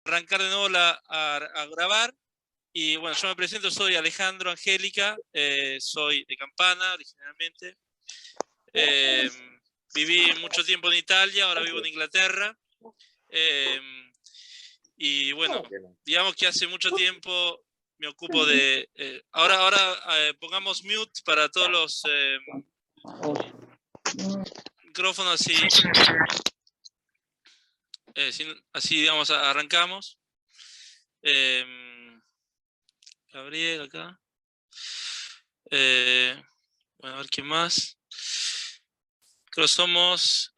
arrancar de nuevo a grabar. Y bueno, yo me presento, soy Alejandro Angélica, soy de Campana originalmente. Viví mucho tiempo en Italia, ahora vivo en Inglaterra. Y bueno, digamos que hace mucho tiempo me ocupo de... ahora pongamos mute para todos los micrófonos, así digamos, arrancamos. Gabriel acá. Bueno, a ver quién más. Creo que somos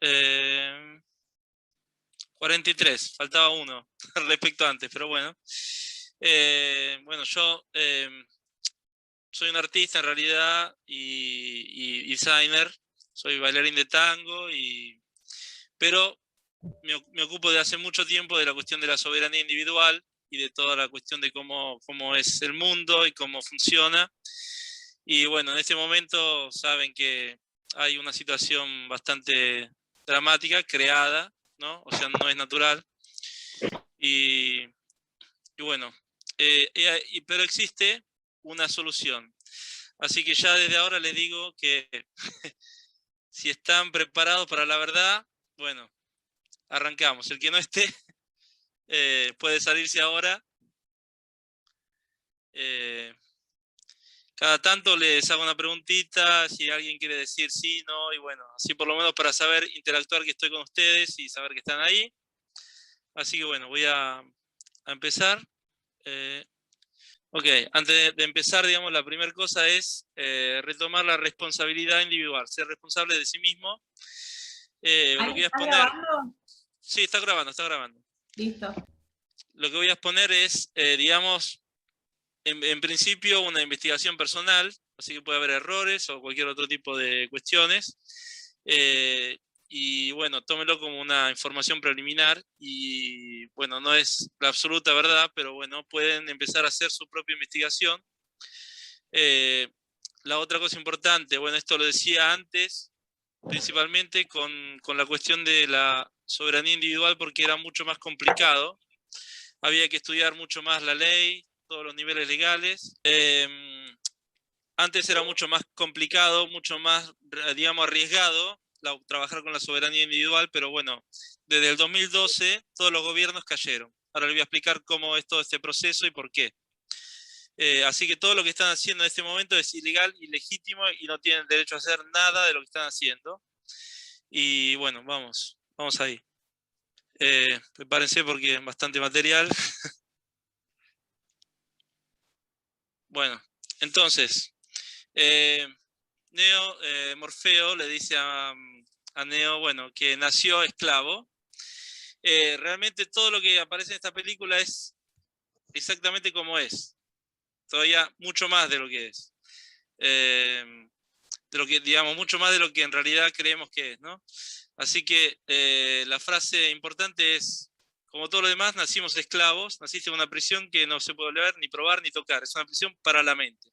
43, faltaba uno respecto a antes, pero bueno. Bueno, yo soy un artista en realidad y designer, soy bailarín de tango, pero me ocupo de hace mucho tiempo de la cuestión de la soberanía individual y de toda la cuestión de cómo es el mundo y cómo funciona. Y bueno, en este momento saben que hay una situación bastante dramática, creada, ¿no? O sea, no es natural. Y bueno, pero existe una solución. Así que ya desde ahora les digo que si están preparados para la verdad, bueno, arrancamos. El que no esté puede salirse ahora. Cada tanto les hago una preguntita, si alguien quiere decir sí, no, y bueno, así por lo menos para saber interactuar que estoy con ustedes y saber que están ahí. Así que bueno, voy a empezar. Ok, antes de empezar, digamos, la primera cosa es retomar la responsabilidad individual, ser responsable de sí mismo. Lo que voy a exponer... grabando? Sí, está grabando, está grabando. Listo. Lo que voy a exponer es, digamos, en principio una investigación personal, así que puede haber errores o cualquier otro tipo de cuestiones. Y bueno, tómelo como una información preliminar y bueno, no es la absoluta verdad, pero bueno, pueden empezar a hacer su propia investigación. La otra cosa importante, bueno, esto lo decía antes, principalmente con la cuestión de la soberanía individual, porque era mucho más complicado. Había que estudiar mucho más la ley, todos los niveles legales. Antes era mucho más complicado, mucho más, digamos, arriesgado trabajar con la soberanía individual, pero bueno, desde el 2012 todos los gobiernos cayeron. Ahora les voy a explicar cómo es todo este proceso y por qué. Así que todo lo que están haciendo en este momento es ilegal, ilegítimo y no tienen derecho a hacer nada de lo que están haciendo. Y bueno, vamos ahí. Prepárense porque es bastante material. Bueno, entonces, Morfeo le dice a Neo, bueno, que nació esclavo. Realmente todo lo que aparece en esta película es exactamente como es. Todavía mucho más de lo que es. De lo que, digamos, mucho más de lo que en realidad creemos que es, ¿no? Así que la frase importante es, como todo lo demás, nacimos esclavos, naciste en una prisión que no se puede leer, ni probar, ni tocar. Es una prisión para la mente.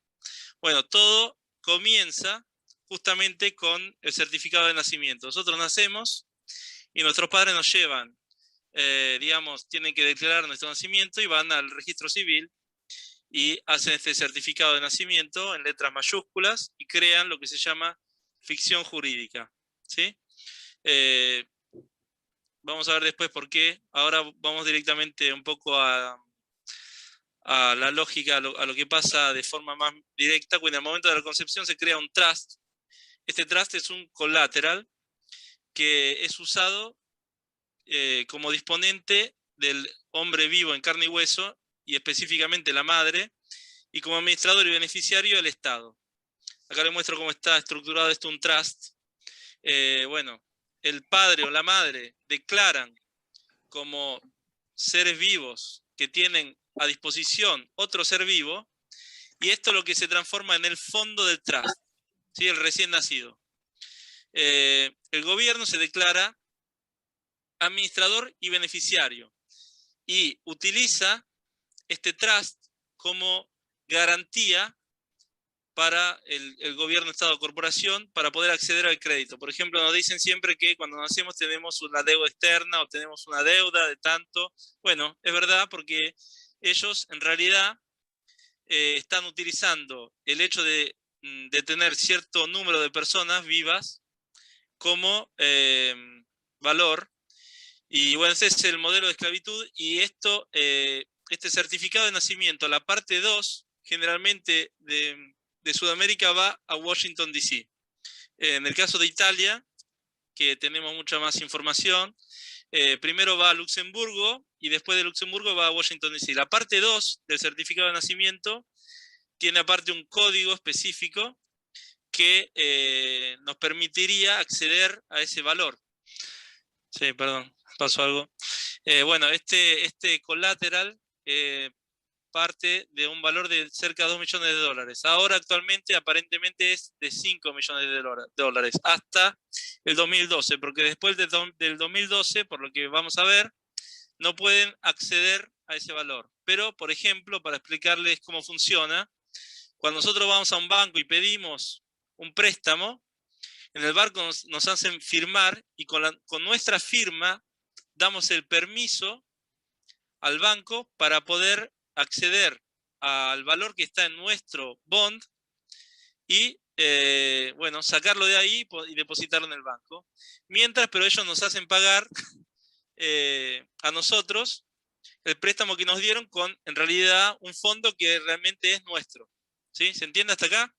Bueno, todo comienza justamente con el certificado de nacimiento. Nosotros nacemos y nuestros padres nos llevan, digamos, tienen que declarar nuestro nacimiento y van al registro civil y hacen este certificado de nacimiento en letras mayúsculas y crean lo que se llama ficción jurídica, ¿sí? Vamos a ver después por qué. Ahora vamos directamente un poco a la lógica, a lo que pasa de forma más directa, cuando en el momento de la concepción se crea un trust. Este trust es un collateral que es usado como disponente del hombre vivo en carne y hueso, y específicamente la madre, y como administrador y beneficiario el Estado. Acá les muestro cómo está estructurado esto, un trust. Bueno, el padre o la madre declaran como seres vivos que tienen a disposición otro ser vivo, y esto es lo que se transforma en el fondo del trust, ¿sí? El recién nacido. El gobierno se declara administrador y beneficiario y utiliza este trust como garantía para el gobierno, Estado, corporación, para poder acceder al crédito. Por ejemplo, nos dicen siempre que cuando nacemos tenemos una deuda externa o tenemos una deuda de tanto. Bueno, es verdad, porque ellos en realidad están utilizando el hecho de tener cierto número de personas vivas como valor. Y bueno, ese es el modelo de esclavitud, y esto, este certificado de nacimiento, la parte 2, generalmente de Sudamérica va a Washington, D.C. En el caso de Italia, que tenemos mucha más información, primero va a Luxemburgo y después de Luxemburgo va a Washington, D.C. La parte 2 del certificado de nacimiento tiene aparte un código específico que nos permitiría acceder a ese valor. Sí, perdón, pasó algo. Bueno, este collateral parte de un valor de cerca de 2 millones de dólares. Ahora actualmente aparentemente es de 5 millones de dólares hasta el 2012, porque después del 2012, por lo que vamos a ver, no pueden acceder a ese valor. Pero, por ejemplo, para explicarles cómo funciona, cuando nosotros vamos a un banco y pedimos un préstamo, en el banco nos hacen firmar y con nuestra firma damos el permiso al banco para poder acceder al valor que está en nuestro bond y bueno, sacarlo de ahí y depositarlo en el banco. Mientras, pero ellos nos hacen pagar a nosotros el préstamo que nos dieron con, en realidad, un fondo que realmente es nuestro. ¿Sí? ¿Se entiende hasta acá?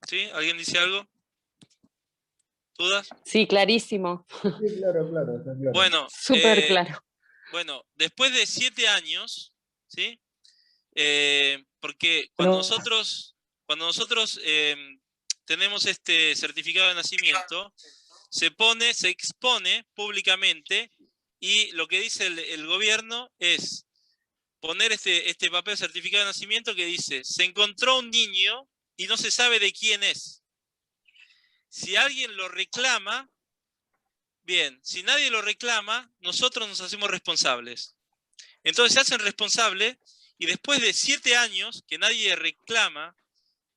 ¿Sí? ¿Alguien dice algo? ¿Dudas? Sí, clarísimo. Sí, claro, claro, está claro. Bueno, Súper claro. bueno, después de 7 años, ¿sí? Porque cuando nosotros tenemos este certificado de nacimiento, se expone públicamente, y lo que dice el gobierno es poner este papel certificado de nacimiento que dice: se encontró un niño y no se sabe de quién es. Si alguien lo reclama, bien. Si nadie lo reclama, nosotros nos hacemos responsables. Entonces se hacen responsables, y después de 7 años que nadie reclama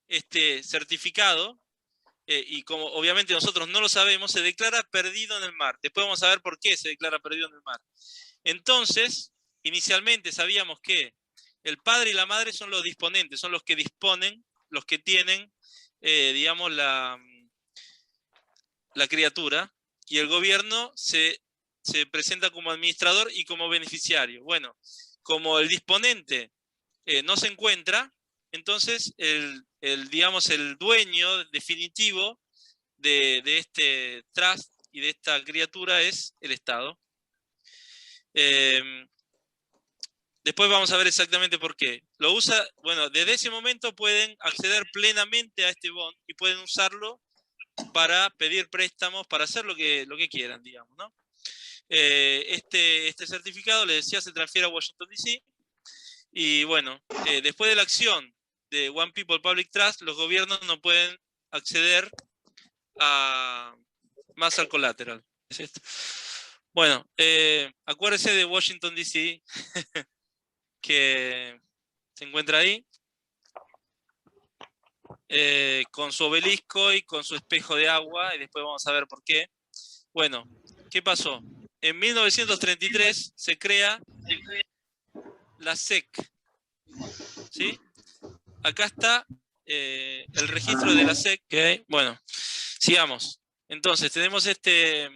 este certificado, y como obviamente nosotros no lo sabemos, se declara perdido en el mar. Después vamos a ver por qué se declara perdido en el mar. Entonces, inicialmente sabíamos que el padre y la madre son los disponentes, son los que disponen, los que tienen, digamos, la criatura, y el gobierno se presenta como administrador y como beneficiario. Bueno, como el disponente no se encuentra, entonces digamos, el dueño definitivo de este trust y de esta criatura es el Estado. Después vamos a ver exactamente por qué. Lo usa, bueno, desde ese momento pueden acceder plenamente a este bond y pueden usarlo para pedir préstamos, para hacer lo que quieran, digamos, ¿no? Este certificado, les decía, se transfiere a Washington, D.C. Y bueno, después de la acción de One People Public Trust, los gobiernos no pueden acceder más al collateral. ¿Es esto? Bueno, acuérdense de Washington, D.C., que se encuentra ahí, con su obelisco y con su espejo de agua, y después vamos a ver por qué. Bueno, ¿qué pasó? En 1933 se crea la SEC, ¿sí? Acá está el registro de la SEC. ¿Okay? Bueno, sigamos. Entonces, tenemos este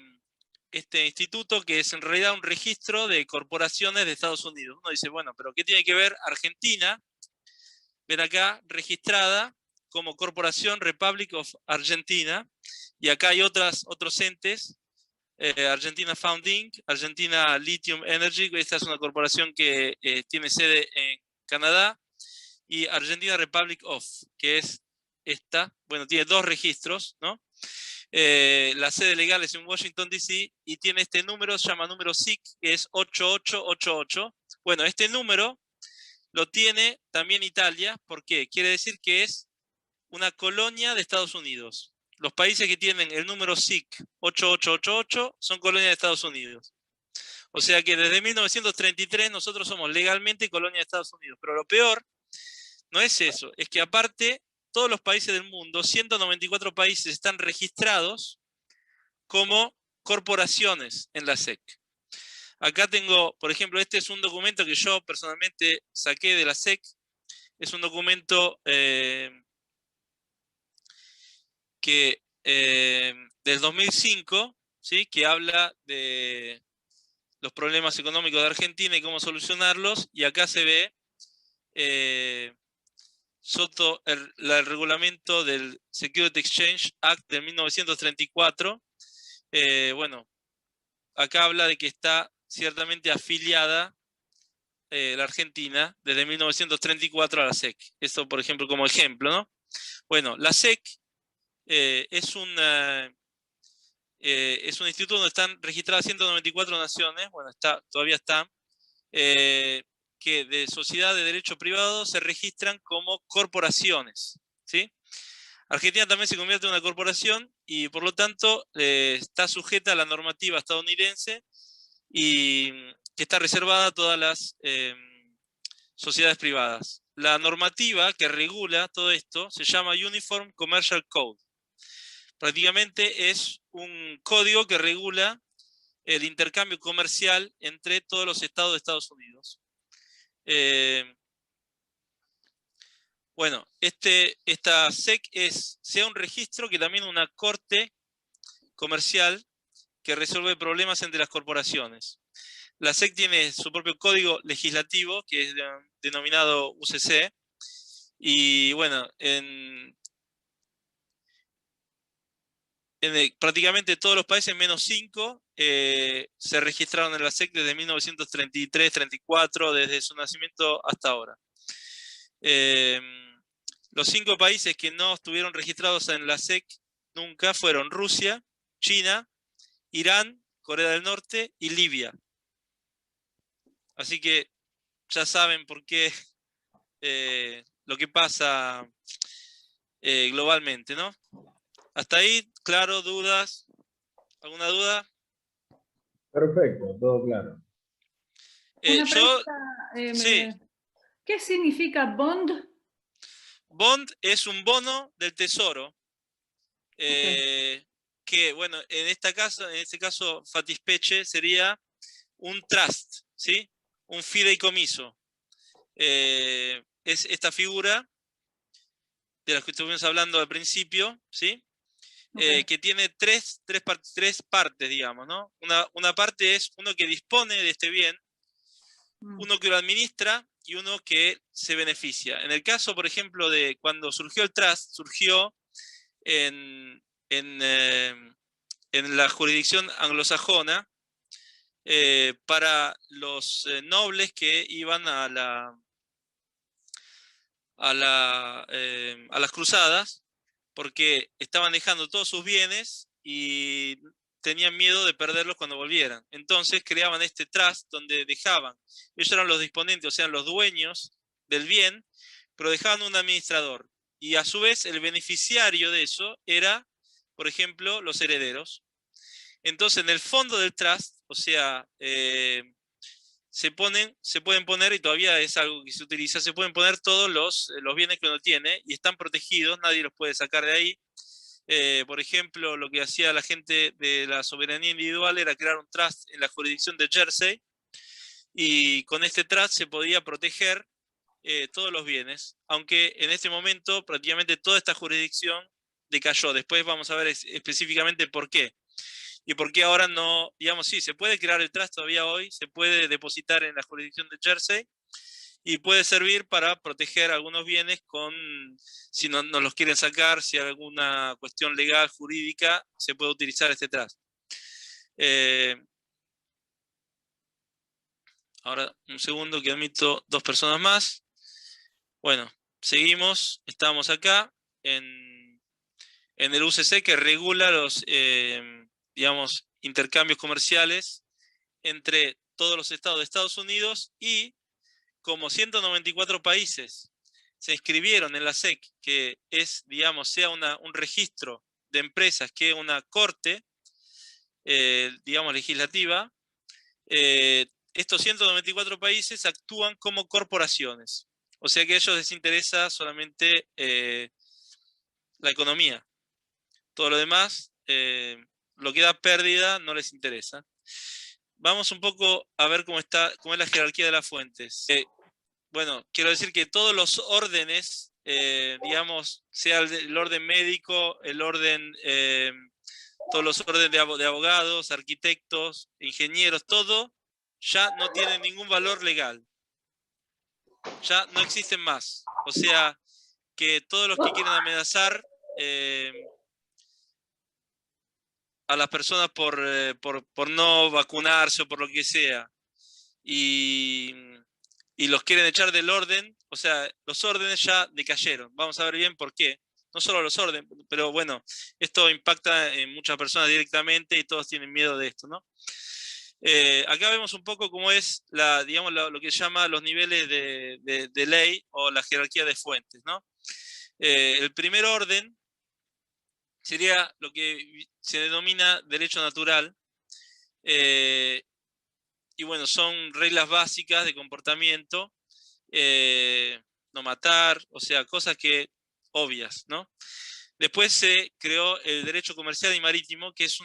instituto que es en realidad un registro de corporaciones de Estados Unidos. Uno dice, bueno, pero ¿qué tiene que ver Argentina? Ven acá, registrada como Corporación Republic of Argentina, y acá hay otros entes, Argentina Found Inc., Argentina Lithium Energy, esta es una corporación que tiene sede en Canadá, y Argentina Republic of, que es esta, bueno, tiene 2 registros, ¿no? La sede legal es en Washington, D.C., y tiene este número, se llama número SIC, que es 8888. Bueno, este número lo tiene también Italia. ¿Por qué? Quiere decir que es una colonia de Estados Unidos. Los países que tienen el número SIC 8888 son colonias de Estados Unidos. O sea que desde 1933 nosotros somos legalmente colonia de Estados Unidos. Pero lo peor no es eso, es que aparte todos los países del mundo, 194 países están registrados como corporaciones en la SEC. Acá tengo, por ejemplo, este es un documento que yo personalmente saqué de la SEC. Es un documento del 2005, ¿sí? Que habla de los problemas económicos de Argentina y cómo solucionarlos. Y acá se ve el reglamento del Security Exchange Act de 1934. Bueno, acá habla de que está ciertamente afiliada la Argentina desde 1934 a la SEC. Esto, por ejemplo, como ejemplo, ¿no? Bueno, la SEC es un instituto donde están registradas 194 naciones, bueno, todavía están, que de sociedad de derecho privado se registran como corporaciones, ¿sí? Argentina también se convierte en una corporación y por lo tanto está sujeta a la normativa estadounidense y que está reservada a todas las sociedades privadas. La normativa que regula todo esto se llama Uniform Commercial Code. Prácticamente es un código que regula el intercambio comercial entre todos los estados de Estados Unidos. Bueno, esta SEC sea un registro que también una corte comercial que resuelve problemas entre las corporaciones. La SEC tiene su propio código legislativo, que es denominado UCC, y bueno, prácticamente todos los países, menos 5, se registraron en la SEC desde 1933-34, desde su nacimiento hasta ahora. Los 5 países que no estuvieron registrados en la SEC nunca fueron Rusia, China, Irán, Corea del Norte y Libia. Así que ya saben por qué lo que pasa globalmente, ¿no? Hasta ahí, claro, dudas. ¿Alguna duda? Perfecto, todo claro. Una Yo, pregunta, sí, ¿qué significa bond? bond es un bono del tesoro. Okay. Que, bueno, en este caso, Fatispeche sería un trust, ¿sí? Un fideicomiso. Es esta figura de la que estuvimos hablando al principio, ¿sí? Okay. Que tiene tres partes, digamos, ¿no? Una parte es uno que dispone de este bien, uno que lo administra y uno que se beneficia. En el caso, por ejemplo, de cuando surgió el trust, surgió en, en, eh, en la jurisdicción anglosajona para los nobles que iban a las cruzadas, porque estaban dejando todos sus bienes y tenían miedo de perderlos cuando volvieran. Entonces creaban este trust donde dejaban, ellos eran los disponentes, o sea, los dueños del bien, pero dejaban un administrador. Y a su vez el beneficiario de eso era, por ejemplo, los herederos. Entonces en el fondo del trust, o sea, se pueden poner, y todavía es algo que se utiliza, se pueden poner todos los bienes que uno tiene y están protegidos, nadie los puede sacar de ahí. Por ejemplo, lo que hacía la gente de la soberanía individual era crear un trust en la jurisdicción de Jersey y con este trust se podía proteger todos los bienes, aunque en este momento prácticamente toda esta jurisdicción decayó. Después vamos a ver específicamente por qué. Y por qué ahora no, digamos, sí, se puede crear el trust todavía hoy, se puede depositar en la jurisdicción de Jersey y puede servir para proteger algunos bienes si no los quieren sacar, si hay alguna cuestión legal, jurídica, se puede utilizar este trust. Ahora, un segundo que admito 2 personas más. Bueno, seguimos, estamos acá en el UCC que regula los, digamos, intercambios comerciales entre todos los estados de Estados Unidos y como 194 países se inscribieron en la SEC, que es, digamos, sea un registro de empresas que una corte, digamos, legislativa, estos 194 países actúan como corporaciones. O sea que a ellos les interesa solamente la economía. Todo lo demás, lo que da pérdida, no les interesa. Vamos un poco a ver cómo es la jerarquía de las fuentes. Bueno, quiero decir que todos los órdenes, digamos, sea el orden médico, el orden, todos los órdenes de abogados, arquitectos, ingenieros, todo, ya no tienen ningún valor legal. Ya no existen más. O sea, que todos los que quieren amenazar a las personas por no vacunarse o por lo que sea, y los quieren echar del orden, o sea, los órdenes ya decayeron. Vamos a ver bien por qué. No solo los órdenes, pero bueno, esto impacta en muchas personas directamente y todos tienen miedo de esto, ¿no? Acá vemos un poco cómo es digamos, lo que se llama los niveles de ley o la jerarquía de fuentes, ¿no? El primer orden sería lo que se denomina derecho natural. Y bueno, son reglas básicas de comportamiento, no matar, o sea, cosas que obvias, ¿no? Después se creó el derecho comercial y marítimo, que es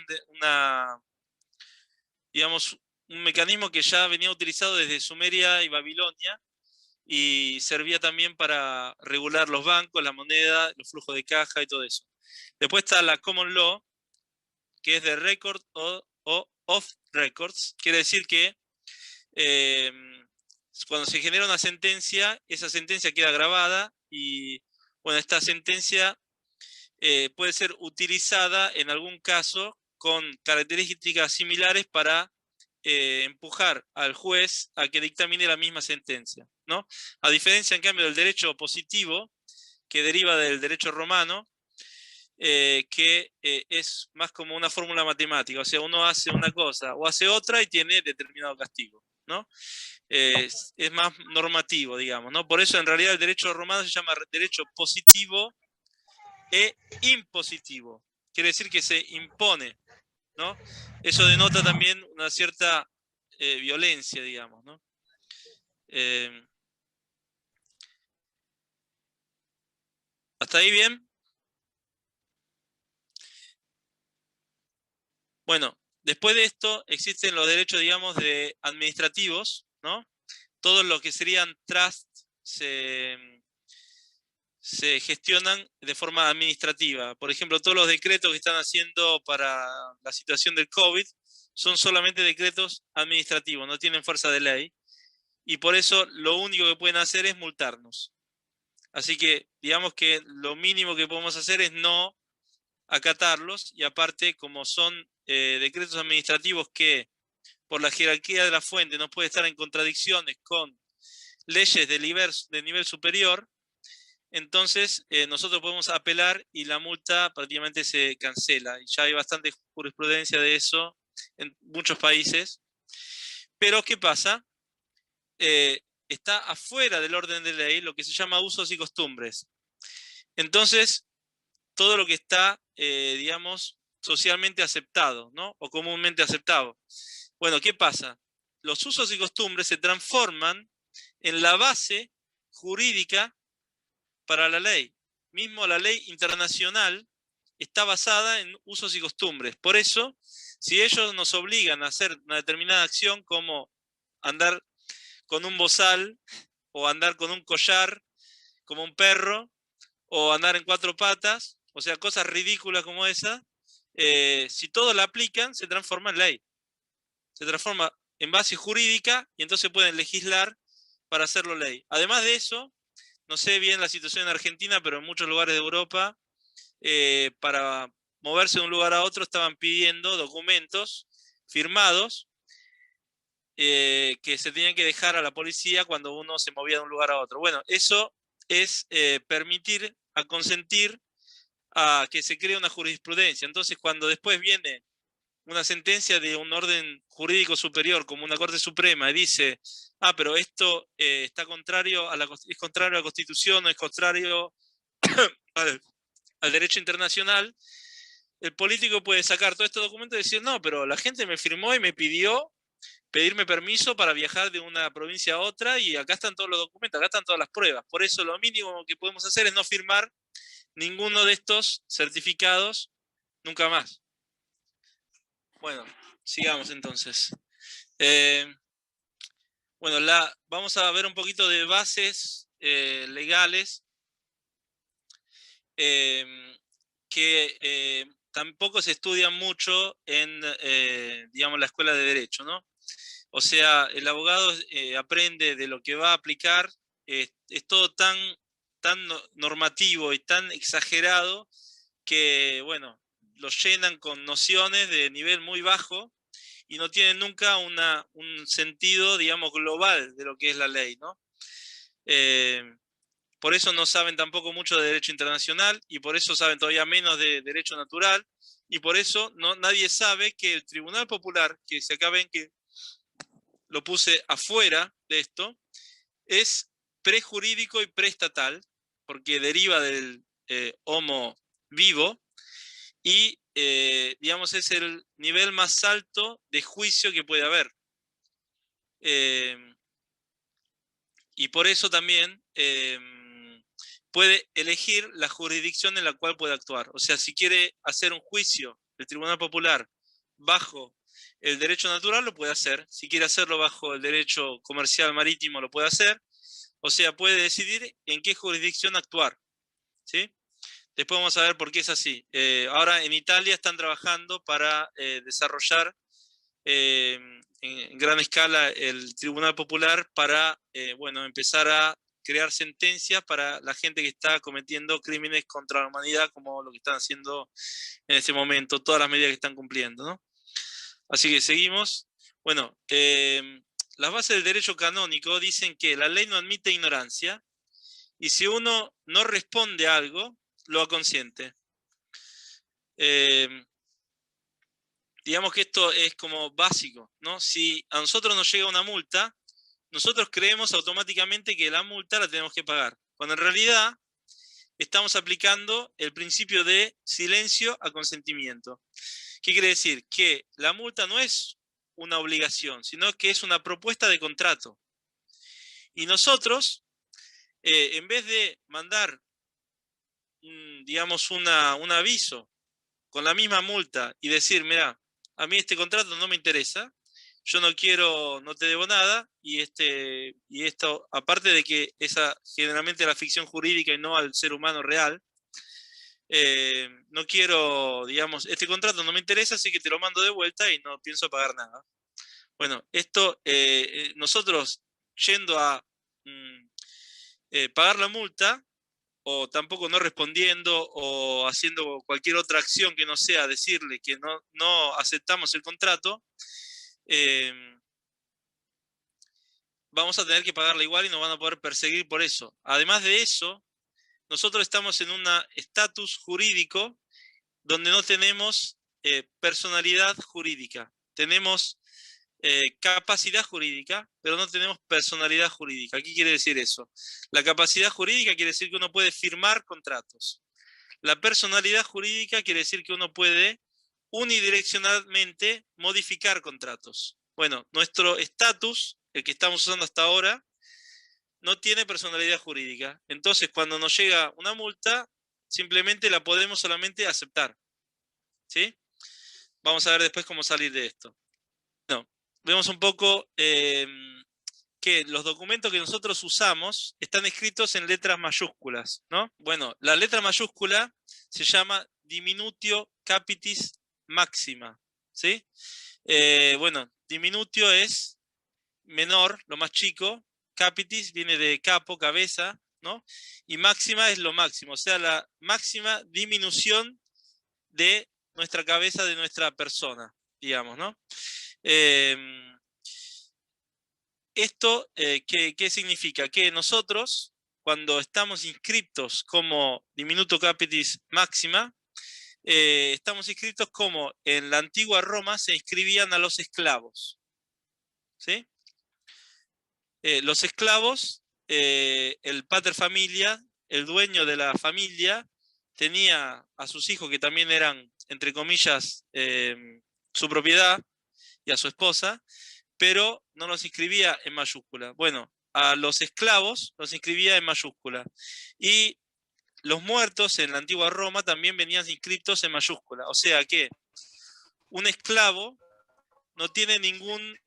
digamos, un mecanismo que ya venía utilizado desde Sumeria y Babilonia, y servía también para regular los bancos, la moneda, los flujos de caja y todo eso. Después está la common law, que es de record o off records, quiere decir que cuando se genera una sentencia, esa sentencia queda grabada y bueno, esta sentencia puede ser utilizada en algún caso con características similares para empujar al juez a que dictamine la misma sentencia, ¿no? A diferencia, en cambio, del derecho positivo, que deriva del derecho romano, que es más como una fórmula matemática, o sea, uno hace una cosa o hace otra y tiene determinado castigo, ¿no? Es más normativo, digamos, ¿no? Por eso en realidad el derecho romano se llama derecho positivo e impositivo. Quiere decir que se impone, ¿no? Eso denota también una cierta violencia, digamos, ¿no? ¿Hasta ahí bien? Bueno, después de esto existen los derechos, digamos, administrativos, ¿no? Todo lo que serían trusts se gestionan de forma administrativa. Por ejemplo, todos los decretos que están haciendo para la situación del COVID son solamente decretos administrativos, no tienen fuerza de ley. Y por eso lo único que pueden hacer es multarnos. Así que digamos que lo mínimo que podemos hacer es no acatarlos, y aparte, como son decretos administrativos que por la jerarquía de la fuente no puede estar en contradicciones con leyes de nivel superior, entonces nosotros podemos apelar y la multa prácticamente se cancela. Y ya hay bastante jurisprudencia de eso en muchos países. Pero ¿qué pasa? Está afuera del orden de ley lo que se llama usos y costumbres. Entonces, todo lo que está, digamos, socialmente aceptado, ¿no? O comúnmente aceptado. Bueno, ¿qué pasa? Los usos y costumbres se transforman en la base jurídica para la ley. Mismo la ley internacional está basada en usos y costumbres. Por eso, si ellos nos obligan a hacer una determinada acción como andar con un bozal o andar con un collar como un perro o andar en 4 patas, o sea, cosas ridículas como esa, si todos la aplican, se transforma en ley. Se transforma en base jurídica y entonces pueden legislar para hacerlo ley. Además de eso, no sé bien la situación en Argentina, pero en muchos lugares de Europa, para moverse de un lugar a otro estaban pidiendo documentos firmados que se tenían que dejar a la policía cuando uno se movía de un lugar a otro. Bueno, eso es permitir, a consentir a que se cree una jurisprudencia. Entonces, cuando después viene una sentencia de un orden jurídico superior, como una Corte Suprema, y dice, pero esto está contrario es contrario a la Constitución, o es contrario al derecho internacional, el político puede sacar todo este documento y decir, no, pero la gente me firmó y me pidió pedirme permiso para viajar de una provincia a otra y acá están todos los documentos, acá están todas las pruebas. Por eso lo mínimo que podemos hacer es no firmar ninguno de estos certificados nunca más. Bueno, sigamos entonces. Bueno, vamos a ver un poquito de bases legales que tampoco se estudian mucho en, digamos, la escuela de Derecho, ¿no? O sea, el abogado aprende de lo que va a aplicar, es todo tan normativo y tan exagerado que, bueno, lo llenan con nociones de nivel muy bajo y no tienen nunca un sentido, digamos, global de lo que es la ley, ¿no? Por eso no saben tampoco mucho de derecho internacional y por eso saben todavía menos de derecho natural y por eso nadie sabe que el Tribunal Popular, que si acá ven que lo puse afuera de esto, es prejurídico y preestatal, porque deriva del homo vivo y, digamos, es el nivel más alto de juicio que puede haber. Y por eso también puede elegir la jurisdicción en la cual puede actuar. O sea, si quiere hacer un juicio del Tribunal Popular bajo el derecho natural, lo puede hacer. Si quiere hacerlo bajo el derecho comercial marítimo, lo puede hacer. O sea, puede decidir en qué jurisdicción actuar, ¿sí? Después vamos a ver por qué es así. Ahora en Italia están trabajando para desarrollar en gran escala el Tribunal Popular para, bueno, empezar a crear sentencias para la gente que está cometiendo crímenes contra la humanidad, como lo que están haciendo en este momento, todas las medidas que están cumpliendo, ¿no? Así que seguimos. Bueno, las bases del derecho canónico dicen que la ley no admite ignorancia y si uno no responde a algo, lo aconsciente. Digamos que esto es como básico, ¿no? Si a nosotros nos llega una multa, nosotros creemos automáticamente que la multa la tenemos que pagar, cuando en realidad estamos aplicando el principio de silencio a consentimiento. ¿Qué quiere decir? Que la multa no es una obligación, sino que es una propuesta de contrato. Y nosotros, en vez de mandar, digamos, un aviso con la misma multa y decir, mira, a mí este contrato no me interesa, yo no quiero, no te debo nada, y esto, aparte de que esa generalmente la ficción jurídica y no al ser humano real, no quiero, digamos, este contrato no me interesa, así que te lo mando de vuelta y no pienso pagar nada. Bueno, esto, nosotros yendo a pagar la multa, o tampoco no respondiendo, o haciendo cualquier otra acción que no sea decirle que no aceptamos el contrato, vamos a tener que pagarla igual y nos van a poder perseguir por eso. Además de eso, nosotros estamos en un estatus jurídico donde no tenemos personalidad jurídica. Tenemos capacidad jurídica, pero no tenemos personalidad jurídica. ¿Qué quiere decir eso? La capacidad jurídica quiere decir que uno puede firmar contratos. La personalidad jurídica quiere decir que uno puede unidireccionalmente modificar contratos. Bueno, nuestro estatus, el que estamos usando hasta ahora, no tiene personalidad jurídica. Entonces, cuando nos llega una multa, simplemente la podemos solamente aceptar. ¿Sí? Vamos a ver después cómo salir de esto. Bueno, vemos un poco que los documentos que nosotros usamos están escritos en letras mayúsculas, ¿no? Bueno, la letra mayúscula se llama diminutio capitis máxima, ¿sí? Bueno, diminutio es menor, lo más chico, capitis viene de capo, cabeza, ¿no? Y máxima es lo máximo, o sea, la máxima disminución de nuestra cabeza, de nuestra persona, digamos, ¿no? Esto, ¿qué significa? Que nosotros, cuando estamos inscritos como diminuto capitis máxima, estamos inscritos como en la antigua Roma se inscribían a los esclavos. ¿Sí? Los esclavos, el pater familia, el dueño de la familia, tenía a sus hijos que también eran, entre comillas, su propiedad, y a su esposa, pero no los inscribía en mayúscula. Bueno, a los esclavos los inscribía en mayúscula. Y los muertos en la antigua Roma también venían inscritos en mayúscula. O sea que un esclavo no tiene ningún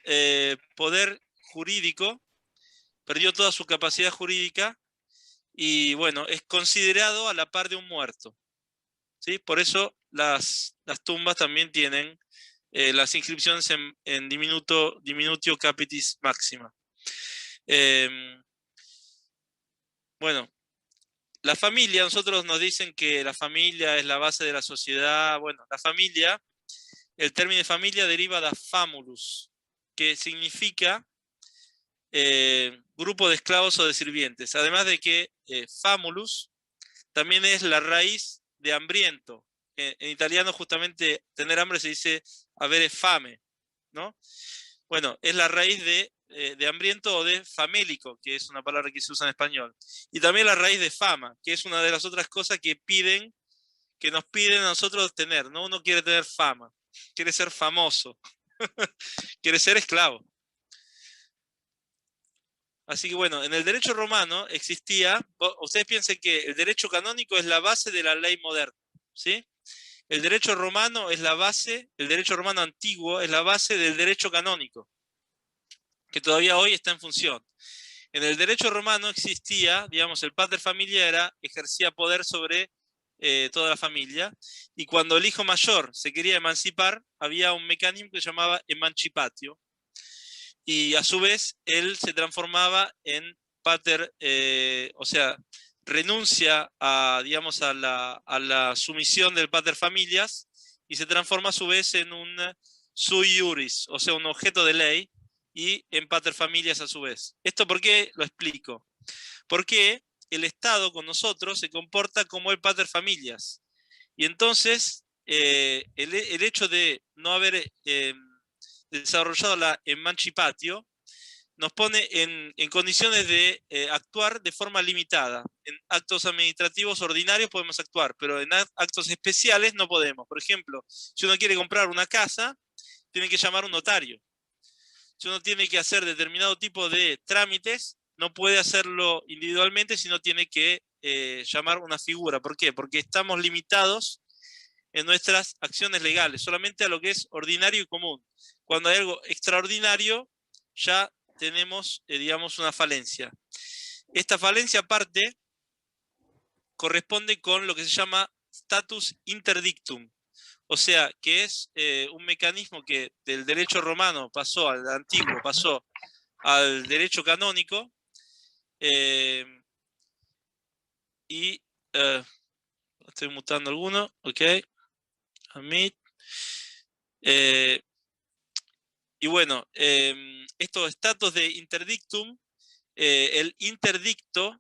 poder jurídico, perdió toda su capacidad jurídica y bueno, es considerado a la par de un muerto, ¿sí? Por eso las tumbas también tienen las inscripciones en diminutio capitis máxima. Bueno, la familia, nosotros nos dicen que la familia es la base de la sociedad. Bueno, la familia, el término de familia deriva de famulus, que significa grupo de esclavos o de sirvientes. Además de que famulus también es la raíz de hambriento. En italiano justamente tener hambre se dice avere fame, ¿no? Bueno, es la raíz de hambriento o de famélico, que es una palabra que se usa en español. Y también la raíz de fama, que es una de las otras cosas que nos piden a nosotros tener, ¿no? Uno quiere tener fama, quiere ser famoso, quiere ser esclavo. Así que bueno, en el derecho romano existía, ustedes piensen que el derecho canónico es la base de la ley moderna, ¿sí? El derecho romano es la base, el derecho romano antiguo es la base del derecho canónico, que todavía hoy está en función. En el derecho romano existía, digamos, el pater familia ejercía poder sobre toda la familia, y cuando el hijo mayor se quería emancipar, había un mecanismo que se llamaba emancipatio, y a su vez él se transformaba en pater, o sea, renuncia a, digamos, a la sumisión del pater familias y se transforma a su vez en un sui iuris, o sea, un objeto de ley, y en pater familias a su vez. ¿Esto por qué lo explico? Porque el Estado con nosotros se comporta como el pater familias. Y entonces el hecho de no haber desarrollado la emancipatio nos pone en condiciones de actuar de forma limitada. En actos administrativos ordinarios podemos actuar, pero en actos especiales no podemos. Por ejemplo, si uno quiere comprar una casa, tiene que llamar a un notario. Si uno tiene que hacer determinado tipo de trámites, no puede hacerlo individualmente, sino tiene que llamar una figura. ¿Por qué? Porque estamos limitados en nuestras acciones legales, solamente a lo que es ordinario y común. Cuando hay algo extraordinario, ya tenemos, digamos, una falencia. Esta falencia aparte corresponde con lo que se llama status interdictum, o sea, que es un mecanismo que del derecho romano pasó al antiguo, pasó al derecho canónico, y estoy mutando alguno, ok, admit. Y bueno, estos status de interdictum, el interdicto,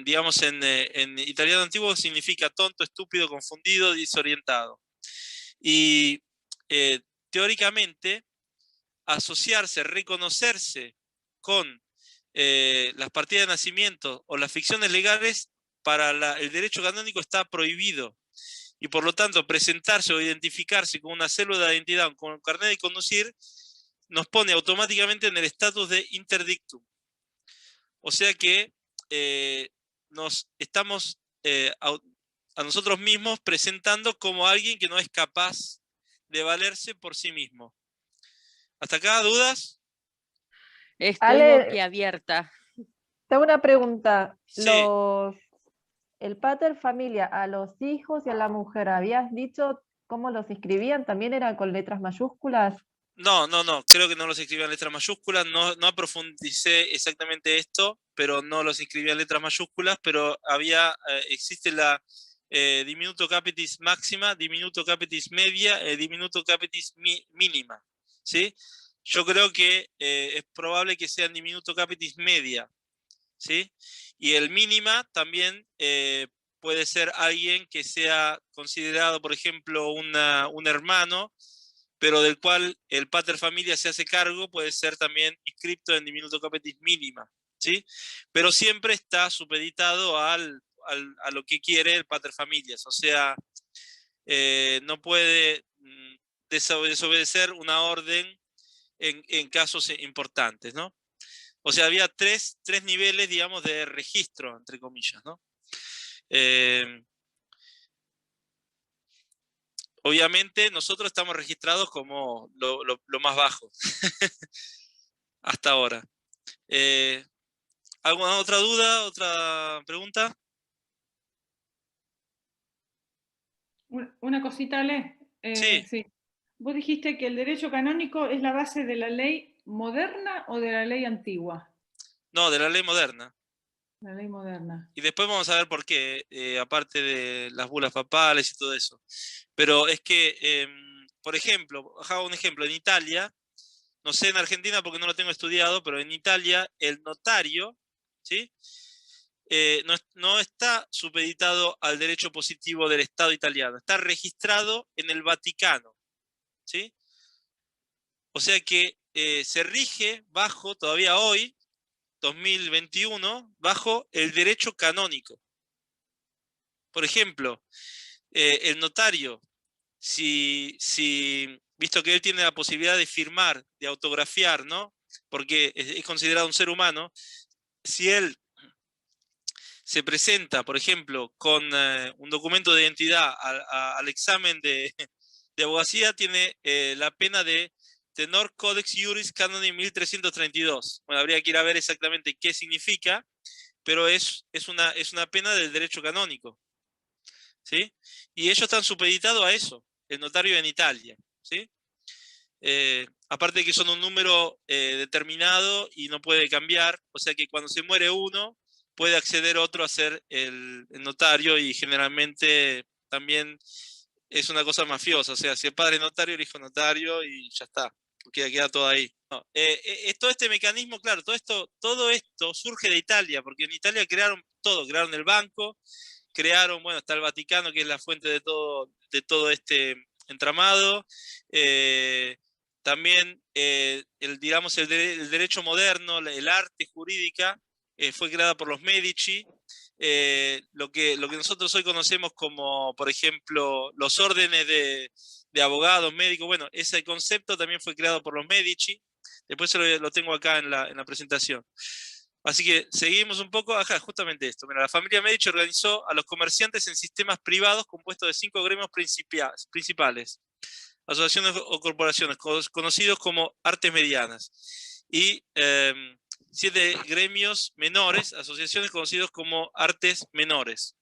digamos en italiano antiguo significa tonto, estúpido, confundido, desorientado. Y teóricamente, asociarse, reconocerse con las partidas de nacimiento o las ficciones legales para el derecho canónico está prohibido. Y por lo tanto, presentarse o identificarse con una célula de identidad o con un carnet de conducir nos pone automáticamente en el estatus de interdictum. O sea que nos estamos a nosotros mismos presentando como alguien que no es capaz de valerse por sí mismo. ¿Hasta acá dudas? Estoy Ale, boquiabierta. tengo una pregunta. Sí. El pater familia, a los hijos y a la mujer, ¿habías dicho cómo los inscribían? ¿También eran con letras mayúsculas? No, creo que no los escribía en letras mayúsculas, no profundicé exactamente esto, pero no los escribía en letras mayúsculas, pero existe la diminuto capitis máxima, diminuto capitis media, diminuto capitis mínima, ¿sí? Yo creo que es probable que sea diminuto capitis media, ¿sí? Y el mínima también puede ser alguien que sea considerado, por ejemplo, un hermano, pero del cual el pater familia se hace cargo, puede ser también inscripto en diminuto capitis mínima, ¿sí? Pero siempre está supeditado a lo que quiere el pater familias, o sea, no puede desobedecer una orden en casos importantes, ¿no? O sea, había tres niveles, digamos, de registro, entre comillas, ¿no? Obviamente nosotros estamos registrados como lo más bajo hasta ahora. ¿Alguna otra duda, otra pregunta? Una cosita, Ale. Sí, Sí. Vos dijiste que el derecho canónico es la base de la ley moderna o de la ley antigua. no, de la ley moderna. La ley moderna. Y después vamos a ver por qué, aparte de las bulas papales y todo eso. Pero es que, por ejemplo, hago un ejemplo, en Italia, no sé en Argentina porque no lo tengo estudiado, pero en Italia el notario, ¿sí? No está supeditado al derecho positivo del Estado italiano, está registrado en el Vaticano, ¿sí? O sea que se rige bajo, todavía hoy, 2021, bajo el derecho canónico. Por ejemplo, el notario, visto que él tiene la posibilidad de firmar, de autografiar, ¿no? Porque es considerado un ser humano, si él se presenta, por ejemplo, con un documento de identidad al examen de abogacía, tiene la pena de Tenor Codex Iuris Canoni 1332. Bueno, habría que ir a ver exactamente qué significa, pero es una pena del derecho canónico, ¿sí? Y ellos están supeditados a eso, el notario en Italia, ¿sí? Aparte de que son un número determinado y no puede cambiar, o sea que cuando se muere uno, puede acceder otro a ser el notario, y generalmente también es una cosa mafiosa, o sea, si el padre es notario, el hijo es notario y ya está, queda todo ahí. No, todo este mecanismo, claro, todo esto surge de Italia, porque en Italia crearon todo, crearon el banco, crearon, bueno, está el Vaticano, que es la fuente de todo este entramado. También, digamos, el derecho moderno, el arte jurídica, fue creada por los Medici. Lo que nosotros hoy conocemos como, por ejemplo, los órdenes de abogados, médicos, bueno, ese concepto también fue creado por los Medici. Después lo tengo acá en la presentación. Así que seguimos un poco, ajá, justamente esto. Mira, la familia Medici organizó a los comerciantes en sistemas privados compuestos de 5 gremios principales, asociaciones o corporaciones, conocidos como artes medianas, y 7 gremios menores, asociaciones conocidos como artes menores.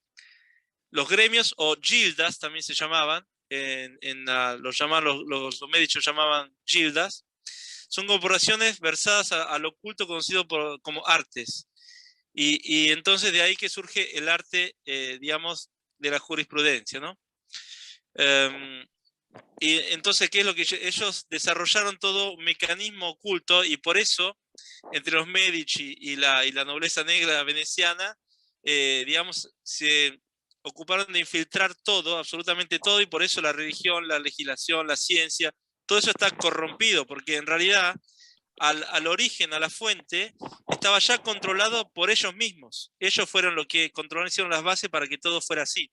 Los gremios, o gildas también se llamaban, los Medici llamaban gildas, son corporaciones versadas a lo oculto conocido como artes. Y entonces de ahí que surge el arte, digamos, de la jurisprudencia, ¿no? Y entonces, ¿qué es lo que ellos desarrollaron? Todo un mecanismo oculto, y por eso, entre los Medici y la nobleza negra veneciana, digamos, se ocuparon de infiltrar todo, absolutamente todo, y por eso la religión, la legislación, la ciencia, todo eso está corrompido, porque en realidad al origen, a la fuente, estaba ya controlado por ellos mismos. Ellos fueron los que controlaron, hicieron las bases para que todo fuera así.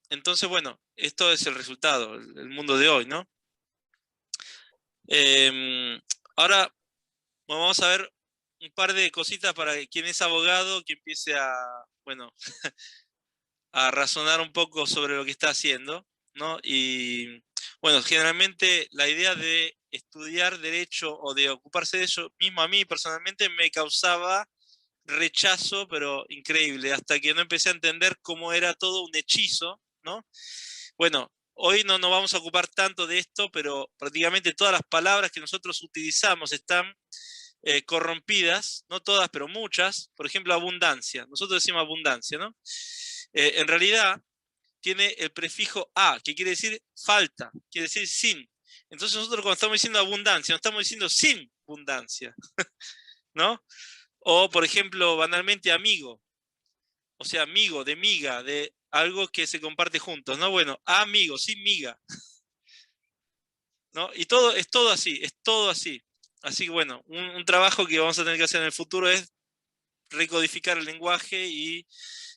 Entonces, bueno, esto es el resultado, el mundo de hoy, ¿no? Ahora vamos a ver un par de cositas para quien es abogado, que empiece a, bueno, a razonar un poco sobre lo que está haciendo, ¿no? Y bueno, generalmente la idea de estudiar derecho o de ocuparse de eso mismo, a mí personalmente me causaba rechazo, pero increíble, hasta que no empecé a entender cómo era todo un hechizo, ¿no? Bueno, hoy no nos vamos a ocupar tanto de esto, pero prácticamente todas las palabras que nosotros utilizamos están corrompidas, no todas, pero muchas. Por ejemplo, abundancia. Nosotros decimos abundancia, ¿no? En realidad tiene el prefijo a, que quiere decir falta, quiere decir sin. Entonces nosotros cuando estamos diciendo abundancia, no estamos diciendo sin abundancia, ¿no? O, por ejemplo, banalmente amigo. O sea, amigo, de miga, de algo que se comparte juntos, ¿no? Bueno, amigo, sin miga, ¿no? Y todo es todo así, es todo así. Así que bueno, un trabajo que vamos a tener que hacer en el futuro es recodificar el lenguaje y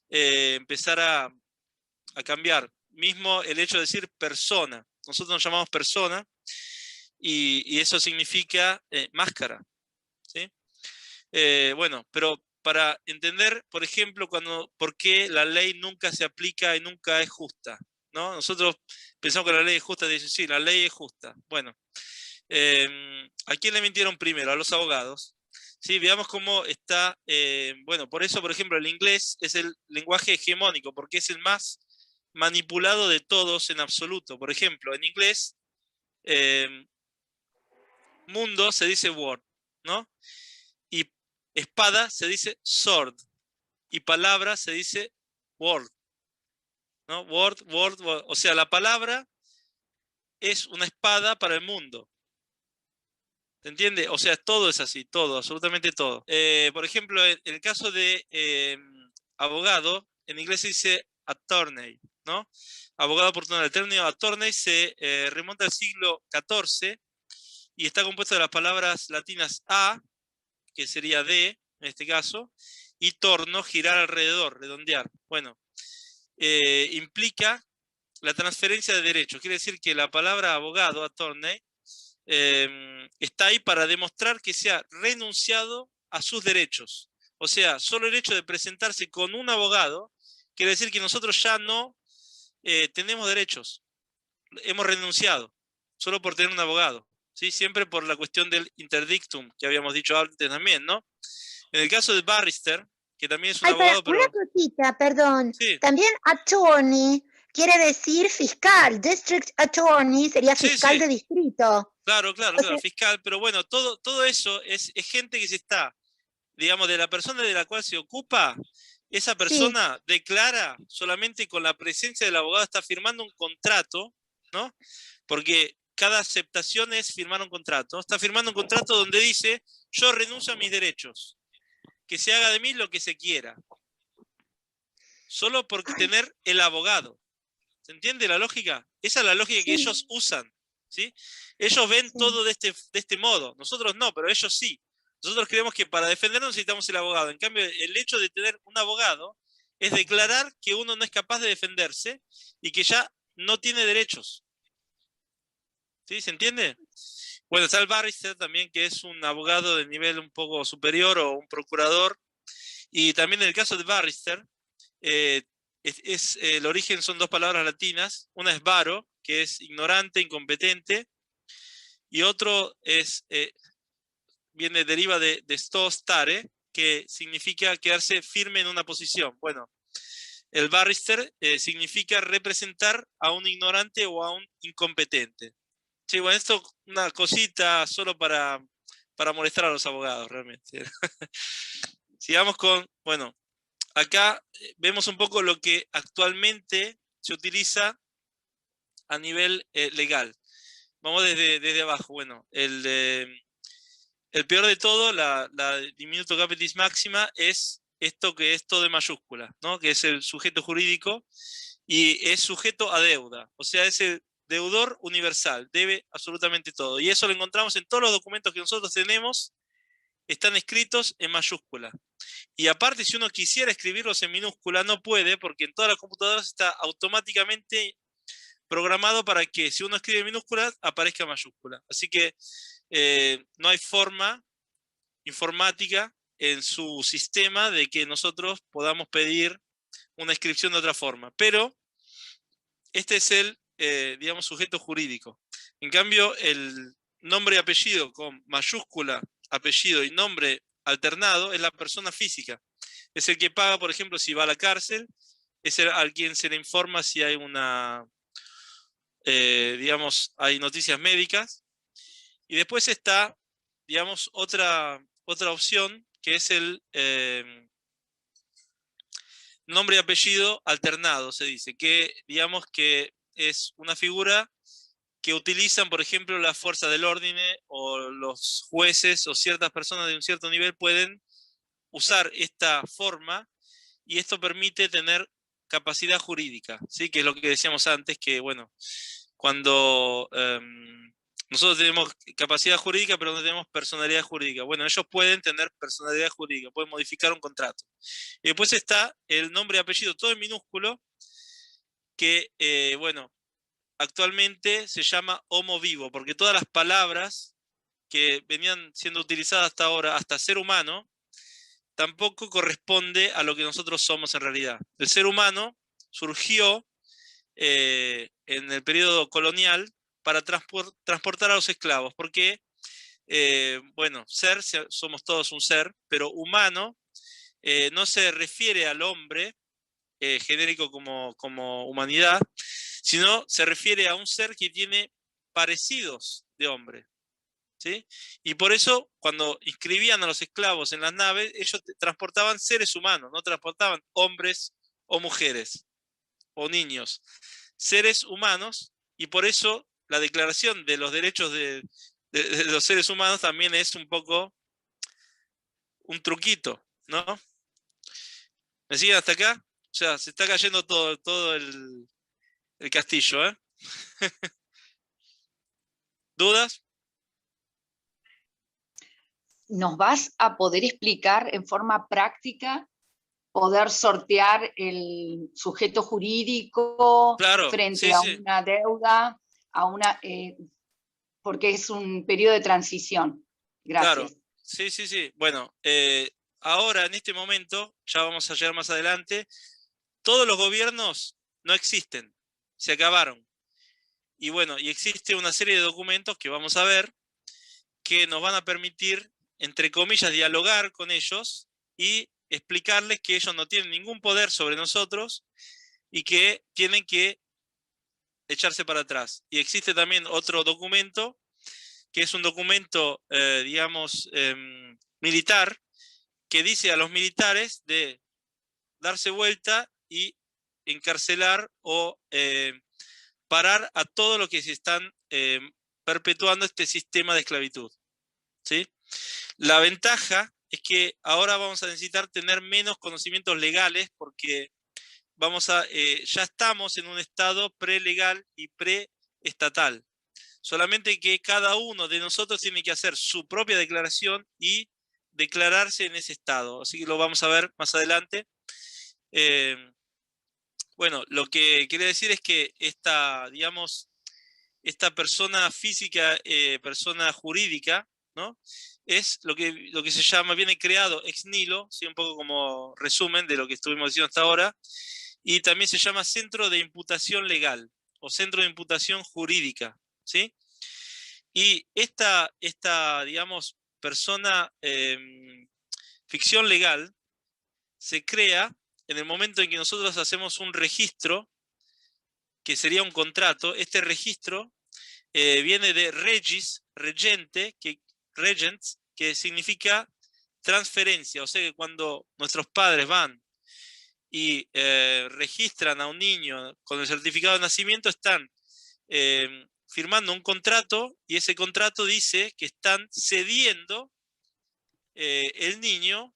empezar a cambiar. Mismo el hecho de decir persona. Nosotros nos llamamos persona, y eso significa máscara, ¿sí? Bueno, pero para entender, por ejemplo, por qué la ley nunca se aplica y nunca es justa, ¿no? Nosotros pensamos que la ley es justa, dicen, sí, la ley es justa. Bueno, ¿a quién le mintieron primero? A los abogados. Sí, veamos cómo está, bueno, por eso, por ejemplo, el inglés es el lenguaje hegemónico, porque es el más manipulado de todos en absoluto. Por ejemplo, en inglés, mundo se dice word, ¿no? Y espada se dice sword, y palabra se dice word, ¿no? Word, word, word. O sea, la palabra es una espada para el mundo. ¿Se entiende? O sea, todo es así, todo, absolutamente todo. Por ejemplo, en el caso de abogado, en inglés se dice attorney, ¿no? Abogado por turno. El término attorney se remonta al siglo XIV y está compuesto de las palabras latinas a, que sería de, en este caso, y torno, girar alrededor, redondear. Bueno, implica la transferencia de derechos. Quiere decir que la palabra abogado, attorney, está ahí para demostrar que se ha renunciado a sus derechos. O sea, solo el hecho de presentarse con un abogado quiere decir que nosotros ya no tenemos derechos. Hemos renunciado, solo por tener un abogado. ¿Sí? Siempre por la cuestión del interdictum, que habíamos dicho antes también, ¿no? En el caso de barrister, que también es un abogado, pero... Una cosita, perdón. Sí. También attorney quiere decir fiscal. District attorney sería fiscal de distrito. Claro, fiscal, pero bueno, todo eso es gente que se está, digamos, de la persona de la cual se ocupa, esa persona declara solamente con la presencia del abogado, está firmando un contrato, ¿no? Porque cada aceptación es firmar un contrato. Está firmando un contrato donde dice, yo renuncio a mis derechos, que se haga de mí lo que se quiera. Solo por tener el abogado. ¿Se entiende la lógica? Esa es la lógica que ellos usan, ¿sí? Ellos ven todo de este modo. Nosotros no, pero ellos sí. Nosotros creemos que para defendernos necesitamos el abogado. En cambio, el hecho de tener un abogado es declarar que uno no es capaz de defenderse y que ya no tiene derechos. ¿Sí? ¿Se entiende? Bueno, está el barrister también, que es un abogado de nivel un poco superior o un procurador. Y también en el caso de barrister, el origen son dos palabras latinas. Una es varo, que es ignorante, incompetente. Y otro es, deriva de sto stare, que significa quedarse firme en una posición. Bueno, el barrister significa representar a un ignorante o a un incompetente. Sí, bueno, esto es una cosita solo para molestar a los abogados, realmente. Sigamos con, bueno, acá vemos un poco lo que actualmente se utiliza a nivel legal. Vamos desde abajo. Bueno, el peor de todo, la diminuto capitis máxima, es esto que es todo en mayúscula, ¿no? Que es el sujeto jurídico y es sujeto a deuda. O sea, es el deudor universal, debe absolutamente todo. Y eso lo encontramos en todos los documentos que nosotros tenemos, están escritos en mayúscula. Y aparte, si uno quisiera escribirlos en minúscula, no puede, porque en todas las computadoras está automáticamente programado para que si uno escribe en minúscula, aparezca en mayúscula. Así que no hay forma informática en su sistema de que nosotros podamos pedir una inscripción de otra forma. Pero este es el, digamos, sujeto jurídico. En cambio, el nombre y apellido con mayúscula, apellido y nombre alternado es la persona física. Es el que paga, por ejemplo, si va a la cárcel, es el al quien se le informa si hay una, digamos, hay noticias médicas. Y después está, digamos, otra opción, que es el nombre y apellido alternado, se dice, que digamos que es una figura que utilizan, por ejemplo, la fuerza del orden o los jueces o ciertas personas de un cierto nivel pueden usar esta forma y esto permite tener capacidad jurídica, ¿sí? Que es lo que decíamos antes, que bueno, cuando nosotros tenemos capacidad jurídica, pero no tenemos personalidad jurídica. Bueno, ellos pueden tener personalidad jurídica, pueden modificar un contrato. Y después está el nombre y apellido, todo en minúsculo, que, bueno, actualmente se llama homo vivo, porque todas las palabras que venían siendo utilizadas hasta ahora, hasta ser humano, tampoco corresponde a lo que nosotros somos en realidad. El ser humano surgió en el periodo colonial para transportar a los esclavos, porque, bueno, somos todos un ser, pero humano no se refiere al hombre genérico como humanidad, sino se refiere a un ser que tiene parecidos de hombre, ¿sí? Y por eso, cuando inscribían a los esclavos en las naves, ellos transportaban seres humanos, no transportaban hombres o mujeres o niños, seres humanos, y por eso la declaración de los derechos de los seres humanos también es un poco un truquito, ¿no? ¿Me siguen hasta acá? O sea, se está cayendo todo el castillo, ¿eh? ¿Dudas? ¿Nos vas a poder explicar en forma práctica, poder sortear el sujeto jurídico Claro, frente sí, a sí. una deuda, porque es un periodo de transición? Gracias. Claro, sí. Bueno, ahora en este momento, ya vamos a llegar más adelante, todos los gobiernos no existen, se acabaron. Y bueno, y existe una serie de documentos que vamos a ver que nos van a permitir, entre comillas, dialogar con ellos y explicarles que ellos no tienen ningún poder sobre nosotros y que tienen que echarse para atrás. Y existe también otro documento, que es un documento, digamos, militar, que dice a los militares de darse vuelta y encarcelar o parar a todo lo que se están perpetuando este sistema de esclavitud, ¿sí? La ventaja es que ahora vamos a necesitar tener menos conocimientos legales porque ya estamos en un estado prelegal y preestatal. Solamente que cada uno de nosotros tiene que hacer su propia declaración y declararse en ese estado. Así que lo vamos a ver más adelante. Bueno, lo que quería decir es que digamos, esta persona física, persona jurídica, ¿no? Es lo que se llama, viene creado ex nihilo, ¿sí? Un poco como resumen de lo que estuvimos diciendo hasta ahora, y también se llama centro de imputación legal o centro de imputación jurídica, ¿sí? Y esta digamos, persona ficción legal se crea en el momento en que nosotros hacemos un registro, que sería un contrato. Este registro viene de regis, regente, regents, que significa transferencia. O sea que cuando nuestros padres van y registran a un niño con el certificado de nacimiento, están firmando un contrato, y ese contrato dice que están cediendo el niño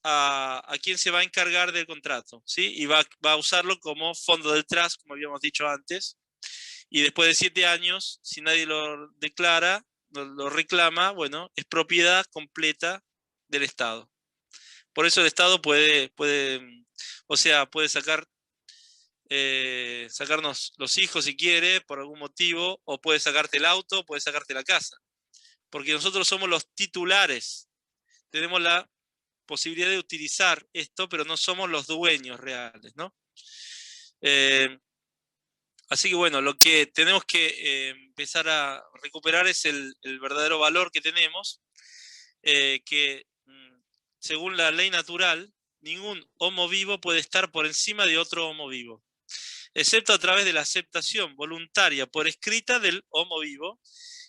a quien se va a encargar del contrato, ¿sí? Y va a usarlo como fondo del trust, como habíamos dicho antes. Y después de 7 años, si nadie lo declara, lo reclama, bueno, es propiedad completa del Estado. Por eso el Estado puede sacarnos los hijos si quiere, por algún motivo, o puede sacarte el auto, puede sacarte la casa. Porque nosotros somos los titulares. Tenemos la posibilidad de utilizar esto, pero no somos los dueños reales, ¿no? Así que bueno, lo que tenemos que empezar a recuperar es el verdadero valor que tenemos, que según la ley natural, ningún homo vivo puede estar por encima de otro homo vivo, excepto a través de la aceptación voluntaria por escrita del homo vivo,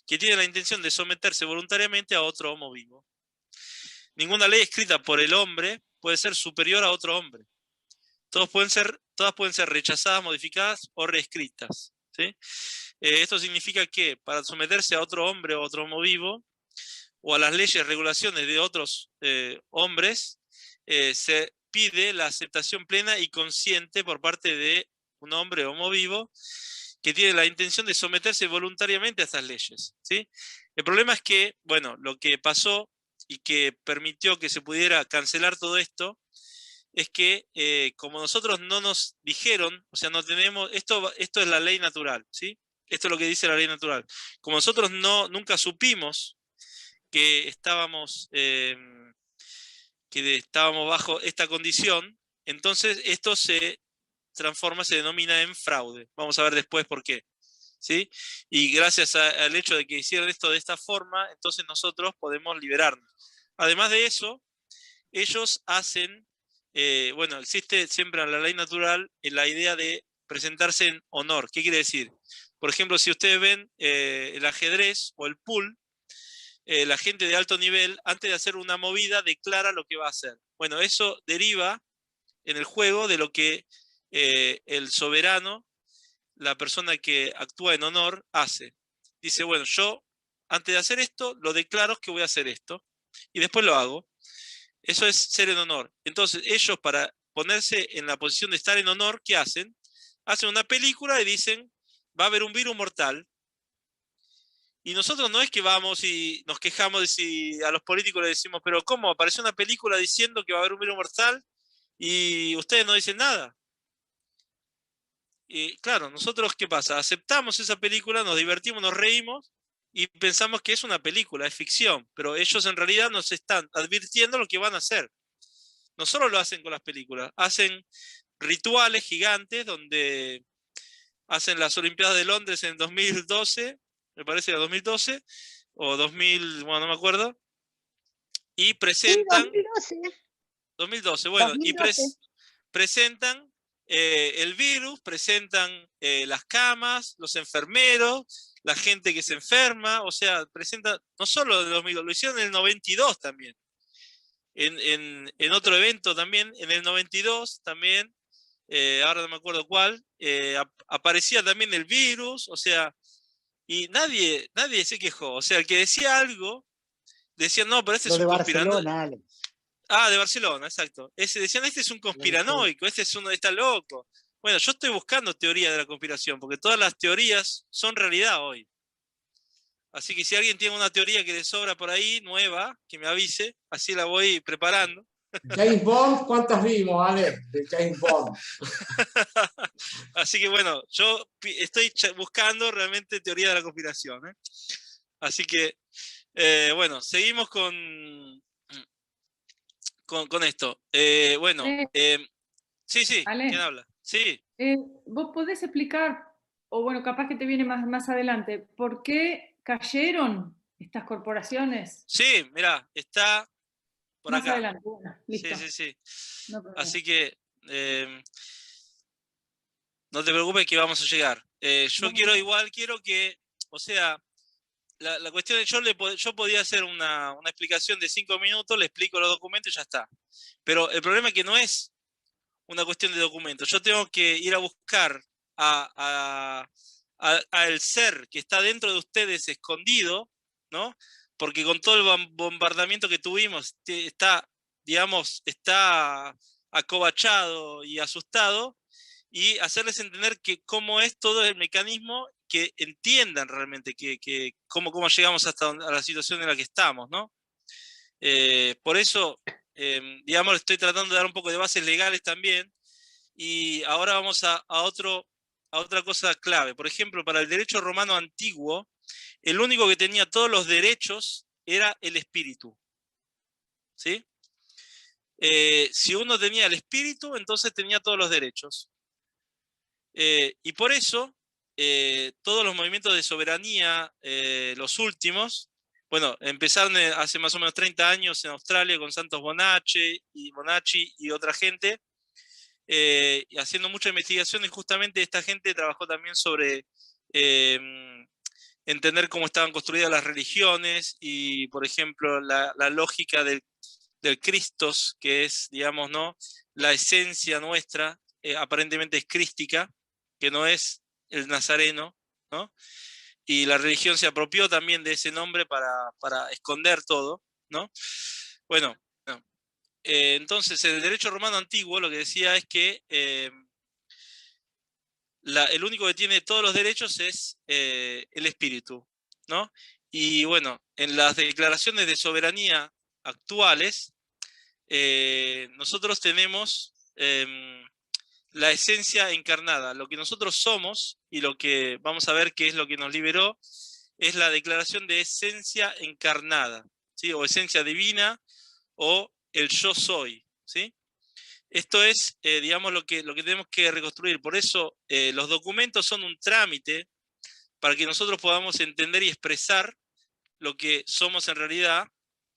que tiene la intención de someterse voluntariamente a otro homo vivo. Ninguna ley escrita por el hombre puede ser superior a otro hombre. Todas pueden ser rechazadas, modificadas o reescritas, ¿sí? Esto significa que para someterse a otro hombre o otro homo vivo, o a las leyes, regulaciones de otros hombres, se pide la aceptación plena y consciente por parte de un hombre o homo vivo que tiene la intención de someterse voluntariamente a estas leyes, ¿sí? El problema es que, bueno, lo que pasó y que permitió que se pudiera cancelar todo esto es que como nosotros no nos dijeron, o sea, no tenemos, esto es la ley natural, ¿sí? Esto es lo que dice la ley natural. Como nosotros nunca supimos que estábamos bajo esta condición, entonces esto se transforma, se denomina en fraude. Vamos a ver después por qué. ¿Sí? Y gracias al hecho de que hicieron esto de esta forma, entonces nosotros podemos liberarnos. Además de eso, ellos hacen, bueno, existe siempre en la ley natural la idea de presentarse en honor. ¿Qué quiere decir? Por ejemplo, si ustedes ven el ajedrez o el pool, la gente de alto nivel, antes de hacer una movida, declara lo que va a hacer. Bueno, eso deriva en el juego de lo que el soberano, la persona que actúa en honor, hace. Dice, bueno, yo antes de hacer esto, lo declaro que voy a hacer esto, y después lo hago. Eso es ser en honor. Entonces, ellos, para ponerse en la posición de estar en honor, ¿qué hacen? Hacen una película y dicen, va a haber un virus mortal. Y nosotros no es que vamos y nos quejamos de si a los políticos les decimos, pero ¿cómo? Apareció una película diciendo que va a haber un virus mortal y ustedes no dicen nada. Y claro, nosotros, ¿qué pasa? Aceptamos esa película, nos divertimos, nos reímos y pensamos que es una película, es ficción, pero ellos en realidad nos están advirtiendo lo que van a hacer. No solo lo hacen con las películas, hacen rituales gigantes donde hacen las Olimpiadas de Londres en 2012, me parece que era 2012, o 2000, bueno, no me acuerdo, y Sí, presentan... 2012. 2012, bueno, 2012. y presentan el virus, presentan las camas, los enfermeros, la gente que se enferma, o sea, presentan, no solo en 2002, lo hicieron en el 92 también. En otro evento también, en el 92 también, ahora no me acuerdo cuál, aparecía también el virus, o sea, y nadie se quejó. O sea, el que decía algo, decían, no, pero este Lo es de un conspiranoico. Barcelona, Alex. Ah, de Barcelona, exacto. Decían, este es un conspiranoico, este es uno, está loco. Bueno, yo estoy buscando teoría de la conspiración, porque todas las teorías son realidad hoy. Así que si alguien tiene una teoría que le sobra por ahí, nueva, que me avise, así la voy preparando. James Bond, ¿cuántas vimos, Ale? De James Bond. Así que bueno, yo estoy buscando realmente teoría de la conspiración. Así que, bueno, seguimos con esto. Bueno, sí, Ale. ¿quién habla? Sí. ¿Vos podés explicar, o bueno, capaz que te viene más adelante, por qué cayeron estas corporaciones? Sí, mirá, está por Más acá. adelante, bueno, listo. Sí. No problema. Así que no te preocupes que vamos a llegar. Yo quiero que, o sea, la cuestión es, yo podía hacer una explicación de 5 minutos, le explico los documentos y ya está. Pero el problema es que no es una cuestión de documentos. Yo tengo que ir a buscar al ser que está dentro de ustedes escondido, ¿no? Porque con todo el bombardamiento que tuvimos, está acobachado y asustado, y hacerles entender que cómo es todo el mecanismo, que entiendan realmente cómo llegamos hasta a la situación en la que estamos, ¿no? Por eso, digamos, estoy tratando de dar un poco de bases legales también, y ahora vamos a otra cosa clave. Por ejemplo, para el derecho romano antiguo, el único que tenía todos los derechos era el espíritu. ¿Sí? Si uno tenía el espíritu, entonces tenía todos los derechos. Y por eso, todos los movimientos de soberanía, los últimos, bueno, empezaron hace más o menos 30 años en Australia con Santos Bonacci y otra gente, haciendo muchas investigaciones. Justamente esta gente trabajó también sobre entender cómo estaban construidas las religiones y, por ejemplo, la lógica del Christos, que es, digamos, ¿no?, la esencia nuestra, aparentemente es crística, que no es el nazareno, ¿no? Y la religión se apropió también de ese nombre para esconder todo, ¿no? Bueno, no. Entonces el derecho romano antiguo lo que decía es que el único que tiene todos los derechos es el espíritu, ¿no? Y bueno, en las declaraciones de soberanía actuales, nosotros tenemos la esencia encarnada. Lo que nosotros somos y lo que vamos a ver qué es lo que nos liberó es la declaración de esencia encarnada, ¿sí? O esencia divina o el yo soy, ¿sí? Esto es, digamos, lo que tenemos que reconstruir. Por eso los documentos son un trámite para que nosotros podamos entender y expresar lo que somos en realidad,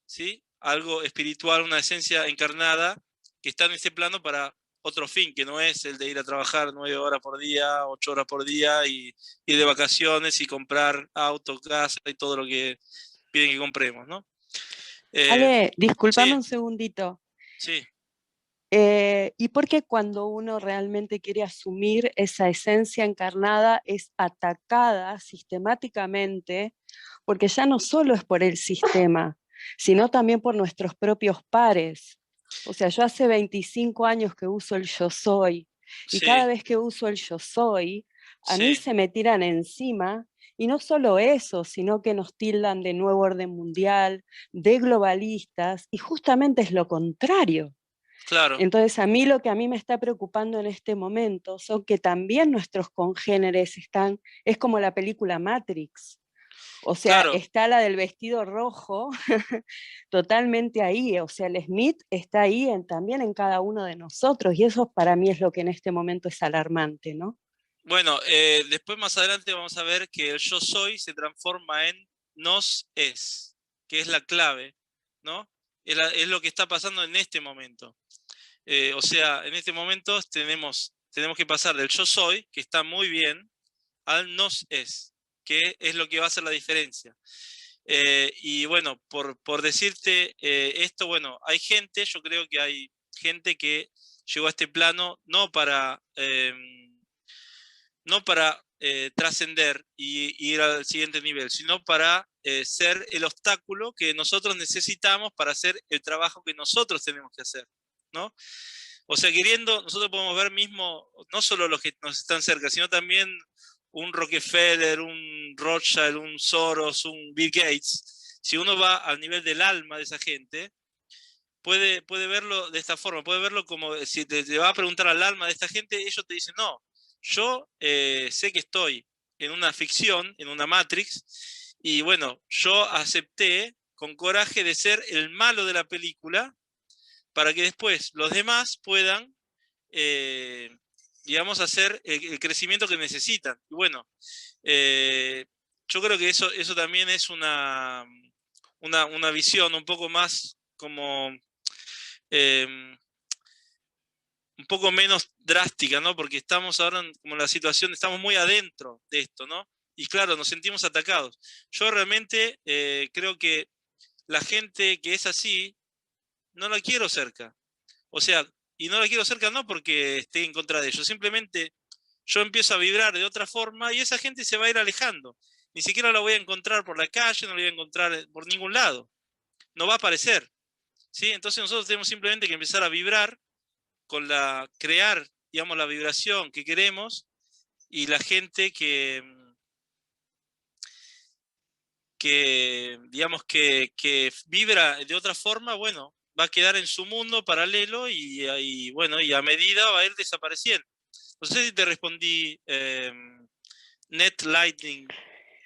¿sí? Algo espiritual, una esencia encarnada que está en este plano para otro fin, que no es el de ir a trabajar 9 horas por día, 8 horas por día y ir de vacaciones y comprar auto, casa y todo lo que piden que compremos, ¿no? Ale, discúlpame sí, un segundito. sí, ¿Y por qué cuando uno realmente quiere asumir esa esencia encarnada es atacada sistemáticamente? Porque ya no solo es por el sistema, sino también por nuestros propios pares. O sea, yo hace 25 años que uso el yo soy, y cada sí, vez que uso el yo soy, a mí sí, se me tiran encima, y no solo eso, sino que nos tildan de nuevo orden mundial, de globalistas, y justamente es lo contrario. claro, Entonces, a mí lo que a mí me está preocupando en este momento son que también nuestros congéneres están, es como la película Matrix. O sea, claro. está la del vestido rojo totalmente ahí. O sea, el Smith está ahí también en cada uno de nosotros. Y eso para mí es lo que en este momento es alarmante, ¿no? Bueno, después más adelante vamos a ver que el yo soy se transforma en nos es, que es la clave, ¿no? Es lo que está pasando en este momento. O sea, en este momento tenemos que pasar del yo soy, que está muy bien, al nos es, que es lo que va a hacer la diferencia. Y bueno, por decirte esto, bueno, hay gente, yo creo que hay gente que llegó a este plano no para trascender y ir al siguiente nivel, sino para ser el obstáculo que nosotros necesitamos para hacer el trabajo que nosotros tenemos que hacer, ¿no? O sea, queriendo, nosotros podemos ver mismo, no solo los que nos están cerca, sino también un Rockefeller, un Rothschild, un Soros, un Bill Gates. Si uno va al nivel del alma de esa gente, puede verlo de esta forma, puede verlo como si te va a preguntar al alma de esta gente, ellos te dicen, no, yo sé que estoy en una ficción, en una Matrix, y bueno, yo acepté con coraje de ser el malo de la película para que después los demás puedan, digamos, hacer el crecimiento que necesitan. Y bueno, yo creo que eso también es una visión un poco más como un poco menos drástica, ¿no? Porque estamos ahora en como la situación, estamos muy adentro de esto, ¿no? Y claro, nos sentimos atacados. Yo realmente creo que la gente que es así, no la quiero cerca. O sea, y no la quiero cerca no porque esté en contra de ellos, simplemente yo empiezo a vibrar de otra forma y esa gente se va a ir alejando. Ni siquiera la voy a encontrar por la calle, no la voy a encontrar por ningún lado. No va a aparecer. ¿Sí? Entonces nosotros tenemos simplemente que empezar a vibrar crear, digamos, la vibración que queremos y la gente digamos, que vibra de otra forma, bueno, va a quedar en su mundo paralelo bueno, y a medida va a ir desapareciendo. No sé si te respondí, Net Lightning.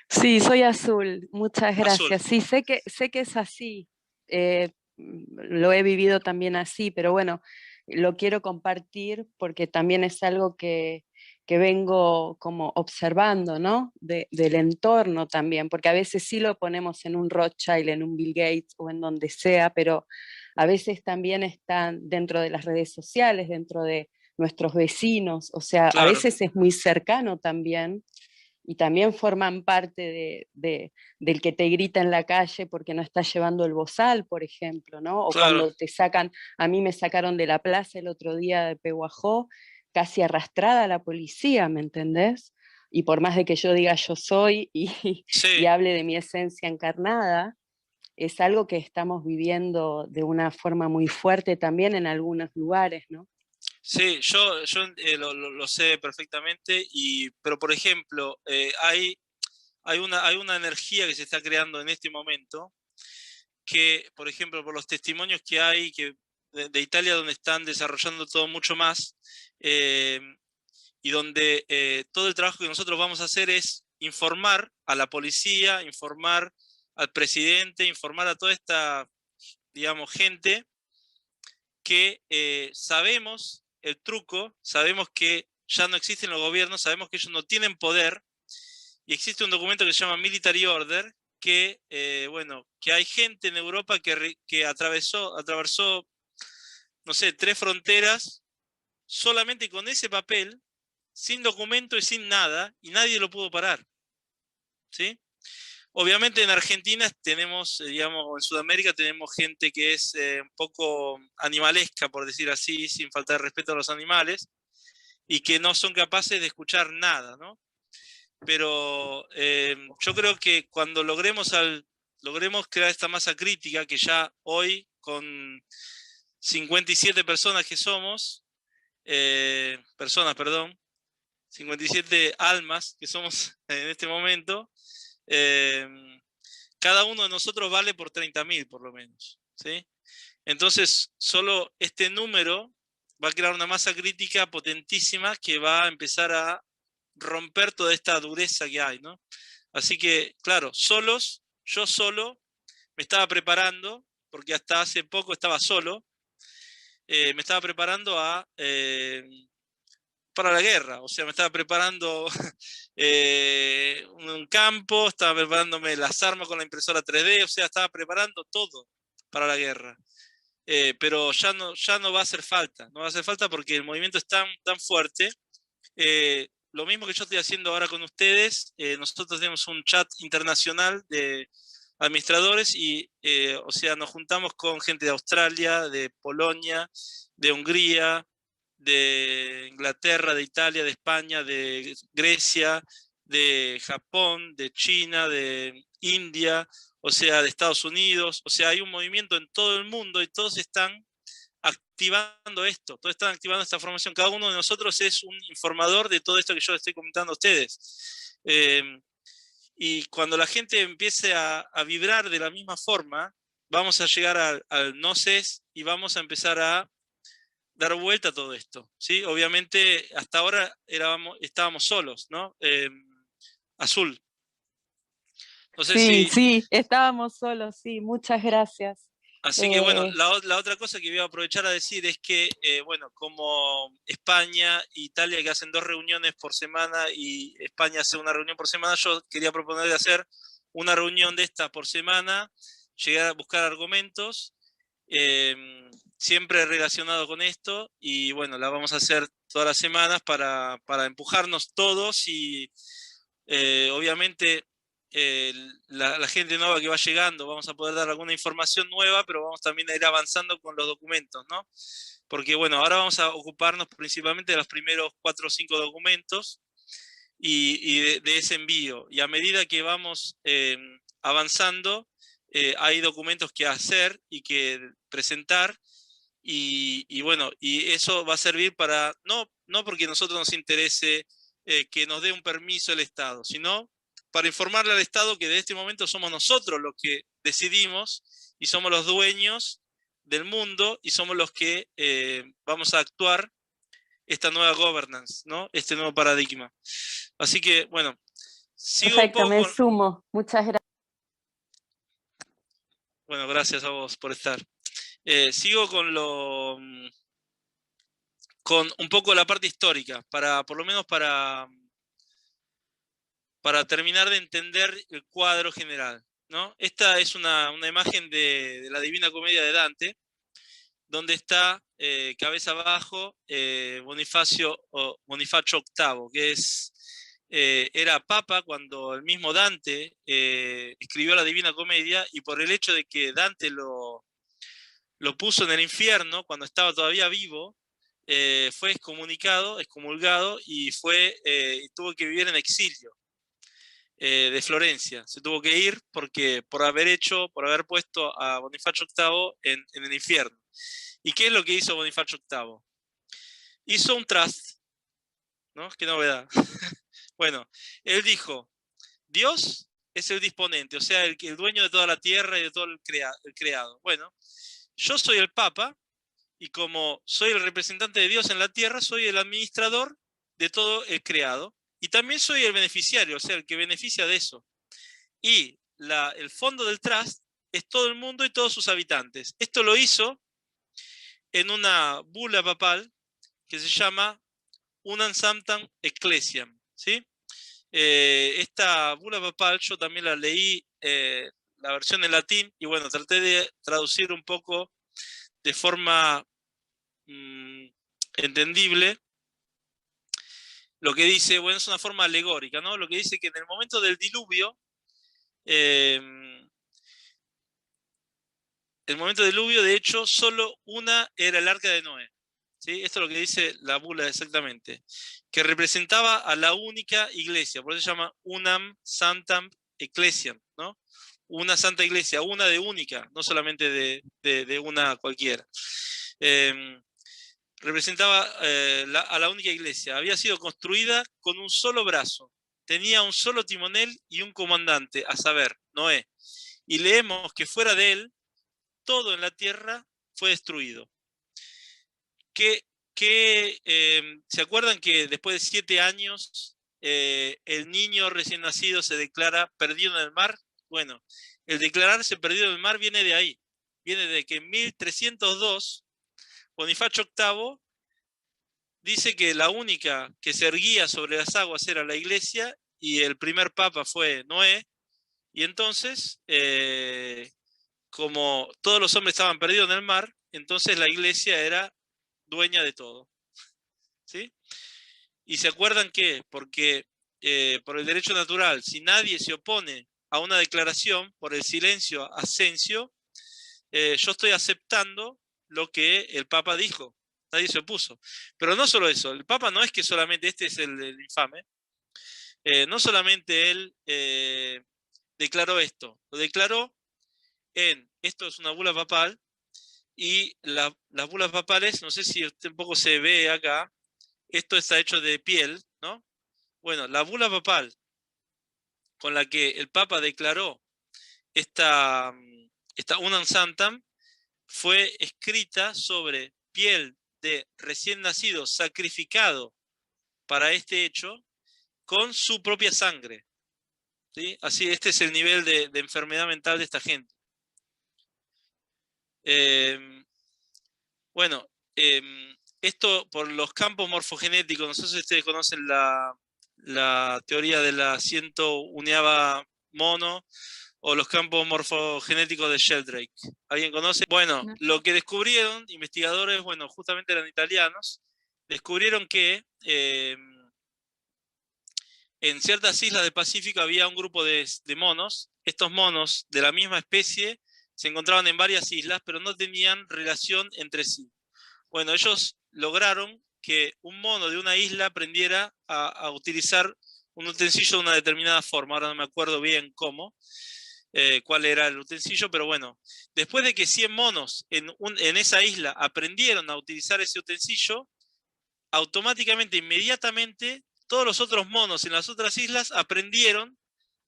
Sí, soy azul. Muchas Azul. gracias. Sí, sé que es así. Lo he vivido también así, pero bueno, lo quiero compartir porque también es algo que vengo como observando, ¿no? Del entorno también, porque a veces sí lo ponemos en un Rothschild, en un Bill Gates o en donde sea, pero a veces también están dentro de las redes sociales, dentro de nuestros vecinos, o sea, a Claro, veces es muy cercano también y también forman parte del que te grita en la calle porque no estás llevando el bozal, por ejemplo, ¿no? O claro, cuando te sacan, a mí me sacaron de la plaza el otro día de Pehuajó, casi arrastrada a la policía, ¿me entendés? Y por más de que yo diga yo soy y sí. hable de mi esencia encarnada, es algo que estamos viviendo de una forma muy fuerte también en algunos lugares, ¿no? Sí, yo lo sé perfectamente, pero por ejemplo, hay una energía que se está creando en este momento que, por ejemplo, por los testimonios que hay, que de Italia, donde están desarrollando todo mucho más, y donde todo el trabajo que nosotros vamos a hacer es informar a la policía, informar al presidente, informar a toda esta, digamos, gente que sabemos el truco, sabemos que ya no existen los gobiernos, sabemos que ellos no tienen poder, y existe un documento que se llama Military Order, que, bueno, que hay gente en Europa que atravesó, no sé, 3 fronteras, solamente con ese papel, sin documento y sin nada, y nadie lo pudo parar, ¿sí? Obviamente en Argentina tenemos, digamos, en Sudamérica tenemos gente que es un poco animalesca, por decir así, sin faltar respeto a los animales, y que no son capaces de escuchar nada, ¿no? Pero yo creo que cuando logremos crear esta masa crítica, que ya hoy con 57 personas que somos, 57 almas que somos en este momento, cada uno de nosotros vale por 30.000 por lo menos, ¿sí? Entonces, solo este número va a crear una masa crítica potentísima que va a empezar a romper toda esta dureza que hay, ¿no? Así que, claro, yo solo me estaba preparando, porque hasta hace poco estaba solo, me estaba preparando para la guerra, o sea, me estaba preparando un campo, estaba preparándome las armas con la impresora 3D, o sea, estaba preparando todo para la guerra. Pero ya no va a hacer falta, no va a hacer falta porque el movimiento es tan fuerte. Lo mismo que yo estoy haciendo ahora con ustedes, nosotros tenemos un chat internacional de administradores y, o sea, nos juntamos con gente de Australia, de Polonia, de Hungría, de Inglaterra, de Italia, de España, de Grecia, de Japón, de China, de India, o sea, de Estados Unidos. O sea, hay un movimiento en todo el mundo y todos están activando esto, todos están activando esta formación. Cada uno de nosotros es un informador de todo esto que yo les estoy comentando a ustedes. Y cuando la gente empiece a vibrar de la misma forma, vamos a llegar al gnosis y vamos a empezar a dar vuelta a todo esto, ¿sí? Obviamente, hasta ahora estábamos solos, ¿no? Azul. No sé Sí, estábamos solos, sí, muchas gracias. Así que bueno, la otra cosa que voy a aprovechar a decir es que, bueno, como España e Italia que hacen 2 reuniones por semana y España hace una reunión por semana, yo quería proponer de hacer una reunión de estas por semana, llegar a buscar argumentos, siempre relacionado con esto, y bueno, la vamos a hacer todas las semanas para empujarnos todos y obviamente la gente nueva que va llegando, vamos a poder dar alguna información nueva, pero vamos también a ir avanzando con los documentos, ¿no? Porque bueno, ahora vamos a ocuparnos principalmente de los primeros 4 o 5 documentos y de ese envío. Y a medida que vamos avanzando, hay documentos que hacer y que presentar, y bueno, y eso va a servir para, no porque a nosotros nos interese que nos dé un permiso el Estado, sino para informarle al Estado que de este momento somos nosotros los que decidimos y somos los dueños del mundo y somos los que vamos a actuar esta nueva governance, ¿no? Este nuevo paradigma. Así que, bueno, sigo Perfecto, un poco... me sumo. Muchas gracias. Bueno, gracias a vos por estar. Sigo con un poco la parte histórica, por lo menos para terminar de entender el cuadro general, ¿no? Esta es una imagen de la Divina Comedia de Dante, donde está cabeza abajo Bonifacio VIII, que era papa cuando el mismo Dante escribió la Divina Comedia, y por el hecho de que Dante lo puso en el infierno cuando estaba todavía vivo, fue excomulgado y tuvo que vivir en exilio de Florencia. Se tuvo que ir por haber puesto a Bonifacio VIII en el infierno. ¿Y qué es lo que hizo Bonifacio VIII? Hizo un trust, ¿no? Qué novedad. Bueno, él dijo, Dios es el disponente, o sea, el dueño de toda la tierra y de todo el creado. Bueno, yo soy el Papa y como soy el representante de Dios en la tierra, soy el administrador de todo el creado. Y también soy el beneficiario, o sea, el que beneficia de eso. Y el fondo del trust es todo el mundo y todos sus habitantes. Esto lo hizo en una bula papal que se llama Unam Sanctam Ecclesiam, ¿sí? Esta bula papal yo también la leí, la versión en latín, y bueno, traté de traducir un poco de forma entendible lo que dice. Bueno, es una forma alegórica, ¿no? Lo que dice que en el momento del diluvio, de hecho, solo una era el arca de Noé. ¿Sí? Esto es lo que dice la bula exactamente, que representaba a la única iglesia, por eso se llama Unam Sanctam Ecclesiam, ¿no? Una santa iglesia, una de única, no solamente de una cualquiera. Representaba a la única iglesia. Había sido construida con un solo brazo, tenía un solo timonel y un comandante, a saber, Noé. Y leemos que fuera de él, todo en la tierra fue destruido. ¿Se acuerdan que después de 7 años el niño recién nacido se declara perdido en el mar? Bueno, el declararse perdido en el mar viene de ahí. Viene de que en 1302 Bonifacio VIII dice que la única que se erguía sobre las aguas era la iglesia y el primer papa fue Noé. Y entonces, como todos los hombres estaban perdidos en el mar, entonces la iglesia era dueña de todo. ¿Sí? Y se acuerdan que, porque por el derecho natural, si nadie se opone a una declaración, por el silencio ascencio, yo estoy aceptando lo que el Papa dijo. Nadie se opuso. Pero no solo eso, el Papa no es que solamente, este es el infame, no solamente él declaró esto, lo declaró esto es una bula papal, y las bulas papales, no sé si un poco se ve acá, esto está hecho de piel, ¿no? Bueno, la bula papal con la que el Papa declaró esta Unam Sanctam fue escrita sobre piel de recién nacido sacrificado para este hecho con su propia sangre. ¿Sí? Así, este es el nivel de enfermedad mental de esta gente. Bueno, esto por los campos morfogenéticos, no sé si ustedes conocen la teoría de la 101ª mono o los campos morfogenéticos de Sheldrake. ¿Alguien conoce? Bueno, No. lo que descubrieron, investigadores, bueno, justamente eran italianos, descubrieron que en ciertas islas del Pacífico había un grupo de monos. Estos monos de la misma especie se encontraban en varias islas, pero no tenían relación entre sí. Bueno, ellos lograron que un mono de una isla aprendiera a utilizar un utensilio de una determinada forma. Ahora no me acuerdo bien cómo, cuál era el utensilio, pero bueno, después de que 100 monos en esa isla aprendieron a utilizar ese utensilio, automáticamente, inmediatamente, todos los otros monos en las otras islas aprendieron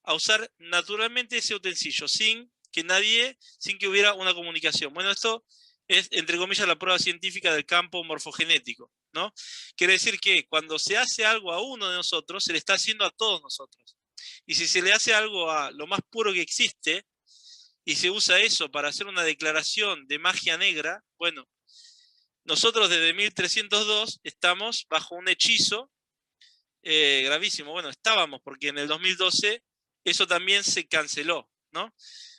a usar naturalmente ese utensilio, sin que hubiera una comunicación. Bueno, esto es, entre comillas, la prueba científica del campo morfogenético, ¿no? Quiere decir que cuando se hace algo a uno de nosotros, se le está haciendo a todos nosotros. Y si se le hace algo a lo más puro que existe, y se usa eso para hacer una declaración de magia negra, bueno, nosotros desde 1302 estamos bajo un hechizo gravísimo. Bueno, estábamos, porque en el 2012 eso también se canceló, ¿no?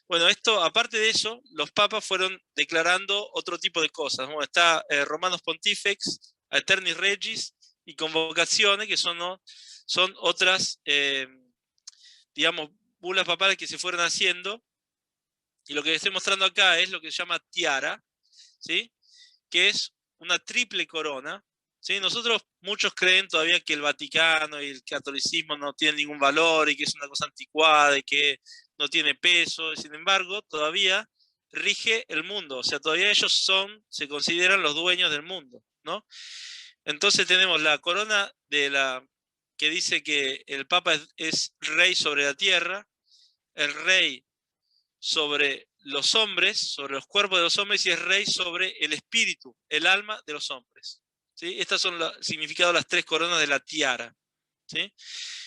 Bueno, esto, aparte de eso, los papas fueron declarando otro tipo de cosas. Bueno, está Romanos Pontifex, Aeternis Regis y Convocaciones, que son otras, digamos, bulas papales que se fueron haciendo. Y lo que estoy mostrando acá es lo que se llama tiara, ¿sí? Que es una triple corona. ¿Sí? Nosotros, muchos creen todavía que el Vaticano y el catolicismo no tienen ningún valor y que es una cosa anticuada y que no tiene peso. Sin embargo, todavía rige el mundo. O sea, todavía ellos se consideran los dueños del mundo, ¿no? Entonces tenemos la corona que dice que el Papa es rey sobre la tierra, el rey sobre los hombres, sobre los cuerpos de los hombres, y es rey sobre el espíritu, el alma de los hombres. ¿Sí? Estas son los significados de las 3 coronas de la tiara. ¿Sí?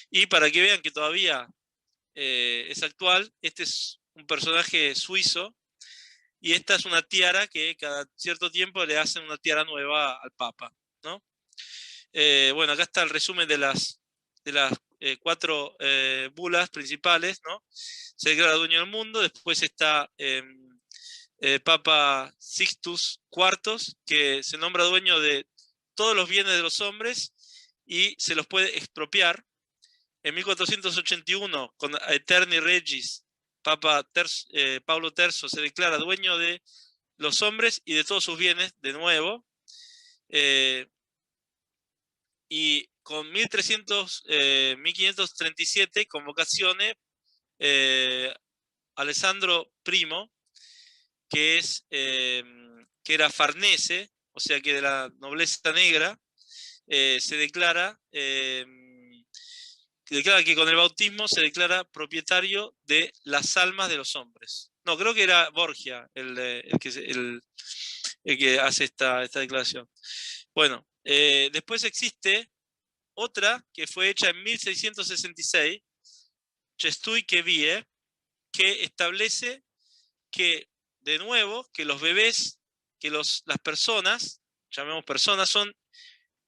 Y para que vean que todavía es actual, este es un personaje suizo, y esta es una tiara que cada cierto tiempo le hacen una tiara nueva al Papa, ¿no? Bueno, acá está el resumen de las 4 bulas principales, ¿no? Se declara dueño del mundo. Después está Papa Sixtus IV, que se nombra dueño de todos los bienes de los hombres y se los puede expropiar. En 1481, con Aeterni Regis, Papa Pablo III se declara dueño de los hombres y de todos sus bienes de nuevo. Y con 1537, convocaciones, Alessandro I, que era farnese, o sea que de la nobleza negra, se declara que con el bautismo se declara propietario de las almas de los hombres. No, creo que era Borgia el que hace esta declaración. Bueno, después existe otra que fue hecha en 1666, Cestuy que Vie, que establece que, de nuevo, que los bebés, que las personas, llamemos personas, son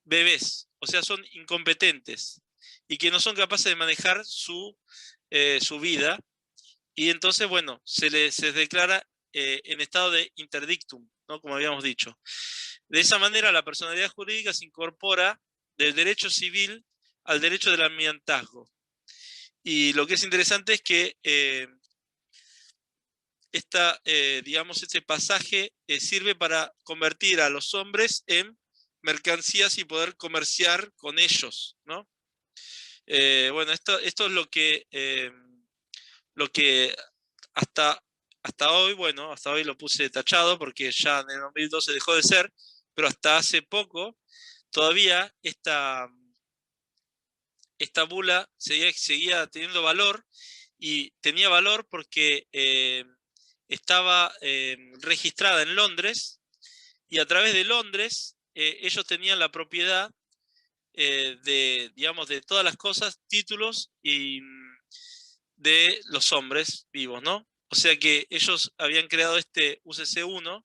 bebés, o sea, son incompetentes y que no son capaces de manejar su vida, y entonces, bueno, se les declara en estado de interdictum, ¿no? Como habíamos dicho. De esa manera, la personalidad jurídica se incorpora del derecho civil al derecho del almirantazgo. Y lo que es interesante es que digamos, este pasaje sirve para convertir a los hombres en mercancías y poder comerciar con ellos, ¿no? Bueno, esto es lo que hasta hoy, bueno, hasta hoy lo puse tachado porque ya en el 2012 dejó de ser, pero hasta hace poco todavía esta bula seguía teniendo valor, y tenía valor porque estaba registrada en Londres, y a través de Londres ellos tenían la propiedad digamos, de todas las cosas, títulos y de los hombres vivos, ¿no? O sea que ellos habían creado este UCC-1,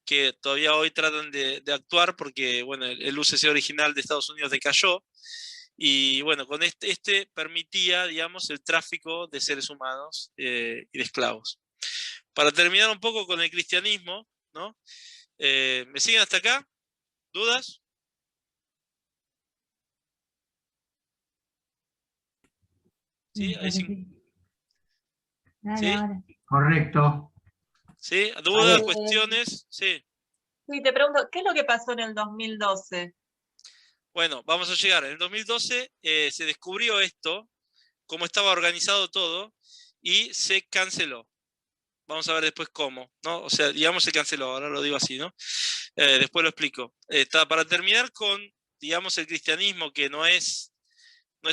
que todavía hoy tratan de actuar porque, bueno, el UCC original de Estados Unidos decayó, y bueno, con este permitía, digamos, el tráfico de seres humanos y de esclavos. Para terminar un poco con el cristianismo, ¿no? ¿Me siguen hasta acá? ¿Dudas? ¿Sí? Ahí sí. ¿Sí? Correcto. ¿Sí? ¿Dudas, cuestiones? Sí. Sí, te pregunto, ¿qué es lo que pasó en el 2012? Bueno, vamos a llegar. En el 2012 se descubrió esto, cómo estaba organizado todo, y se canceló. Vamos a ver después cómo, ¿no? O sea, digamos, se canceló, ahora lo digo así, ¿no? Después lo explico. Para terminar con, digamos, el cristianismo, que no es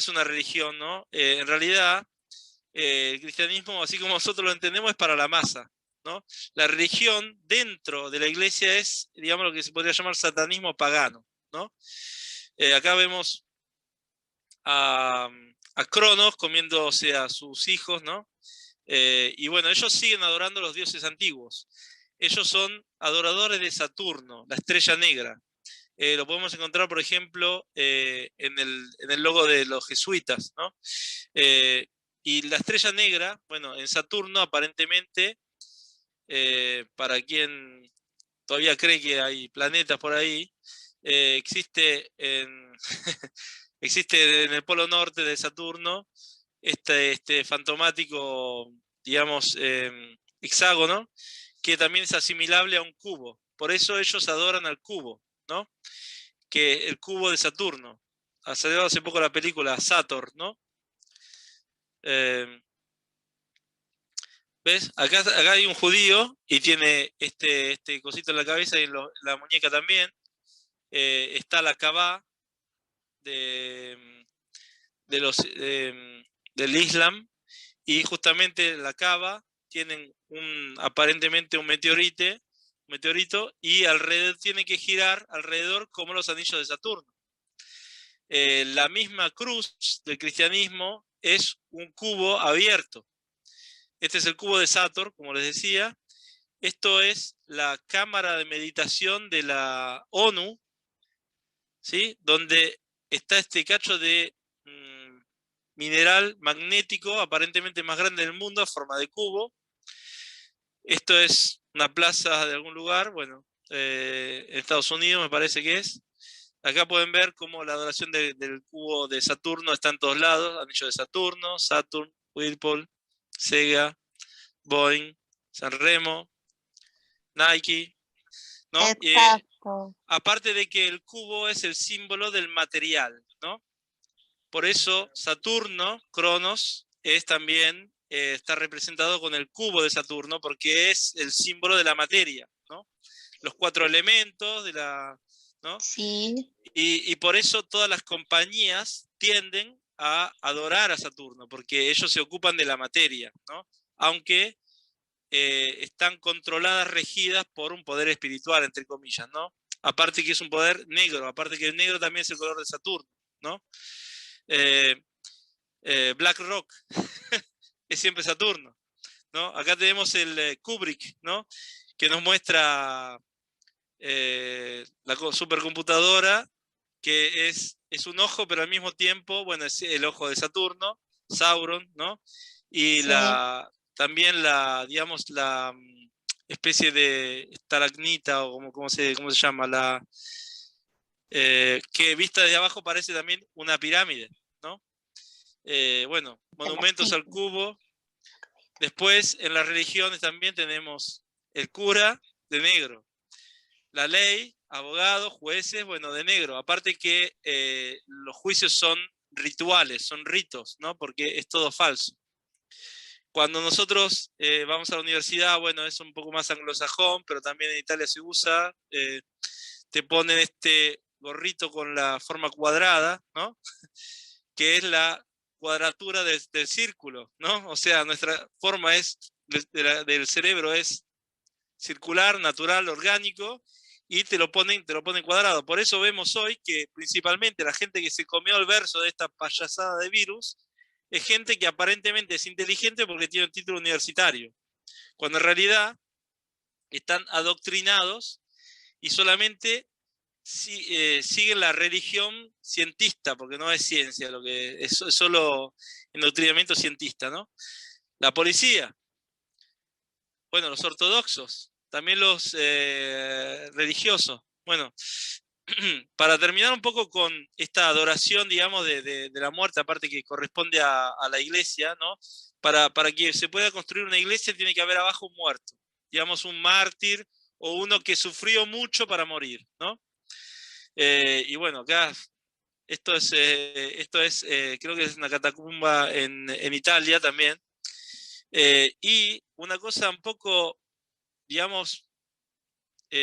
una religión, ¿no? En realidad, el cristianismo, así como nosotros lo entendemos, es para la masa, ¿no? La religión dentro de la iglesia es, digamos, lo que se podría llamar satanismo pagano, ¿no? Acá vemos a Cronos comiéndose a sus hijos, ¿no? Y bueno, ellos siguen adorando a los dioses antiguos. Ellos son adoradores de Saturno, la estrella negra. Lo podemos encontrar, por ejemplo, en el logo de los jesuitas, ¿no? Y la estrella negra, bueno, en Saturno aparentemente, para quien todavía cree que hay planetas por ahí, existe existe en el polo norte de Saturno este fantomático, digamos, hexágono, que también es asimilable a un cubo. Por eso ellos adoran al cubo, ¿no? Que el cubo de Saturno. Ha salido hace poco la película Saturn, ¿no? ¿Ves? Acá hay un judío y tiene este cosito en la cabeza y en la muñeca también. Está la Kabá del Islam, y justamente la Kaaba tienen aparentemente un meteorito, y alrededor tienen que girar alrededor como los anillos de Saturno. La misma cruz del cristianismo es un cubo abierto. Este es el cubo de Saturn, como les decía. Esto es la cámara de meditación de la ONU, ¿sí? Donde está este cacho de mineral magnético, aparentemente más grande del mundo, a forma de cubo. Esto es una plaza de algún lugar, bueno, en Estados Unidos me parece que es. Acá pueden ver cómo la adoración del cubo de Saturno está en todos lados. Anillo de Saturno, Saturn, Whirlpool, Sega, Boeing, Sanremo, Nike, ¿no? Exacto. Aparte de que el cubo es el símbolo del material, ¿no? Por eso Saturno, Cronos, es también, está representado con el cubo de Saturno, porque es el símbolo de la materia, ¿no? Los 4 elementos de la... ¿no? Sí. Y por eso todas las compañías tienden a adorar a Saturno, porque ellos se ocupan de la materia, ¿no? Aunque están controladas, regidas por un poder espiritual, entre comillas, ¿no? Aparte que es un poder negro, aparte que el negro también es el color de Saturno, ¿no? BlackRock es siempre Saturno, ¿no? Acá tenemos el Kubrick, ¿no? Que nos muestra la supercomputadora, que es un ojo, pero al mismo tiempo, bueno, es el ojo de Saturno, Sauron, ¿no? Y Sí. también la, digamos, la especie de estalagmita, o cómo se llama, que vista de abajo parece también una pirámide, ¿no? Bueno, monumentos al cubo. Después, en las religiones también tenemos el cura de negro, la ley, abogados, jueces, bueno, de negro. Aparte que los juicios son rituales, son ritos, ¿no? Porque es todo falso. Cuando nosotros vamos a la universidad, bueno, es un poco más anglosajón, pero también en Italia se usa, te ponen este gorrito con la forma cuadrada, ¿no? Que es la cuadratura del círculo, ¿no? O sea, nuestra forma del cerebro es circular, natural, orgánico, y te lo ponen cuadrado. Por eso vemos hoy que principalmente la gente que se comió el verso de esta payasada de virus es gente que aparentemente es inteligente porque tiene un título universitario, cuando en realidad están adoctrinados y solamente siguen la religión cientista, porque no es ciencia, lo que es solo endoctrinamiento cientista, ¿no? La policía, bueno, los ortodoxos, también los religiosos. Bueno, para terminar un poco con esta adoración, digamos, de la muerte, aparte que corresponde a la iglesia, ¿no? Para que se pueda construir una iglesia tiene que haber abajo un muerto, digamos, un mártir o uno que sufrió mucho para morir, ¿no? Y bueno, acá esto es creo que es una catacumba en Italia también. Y una cosa un poco, digamos,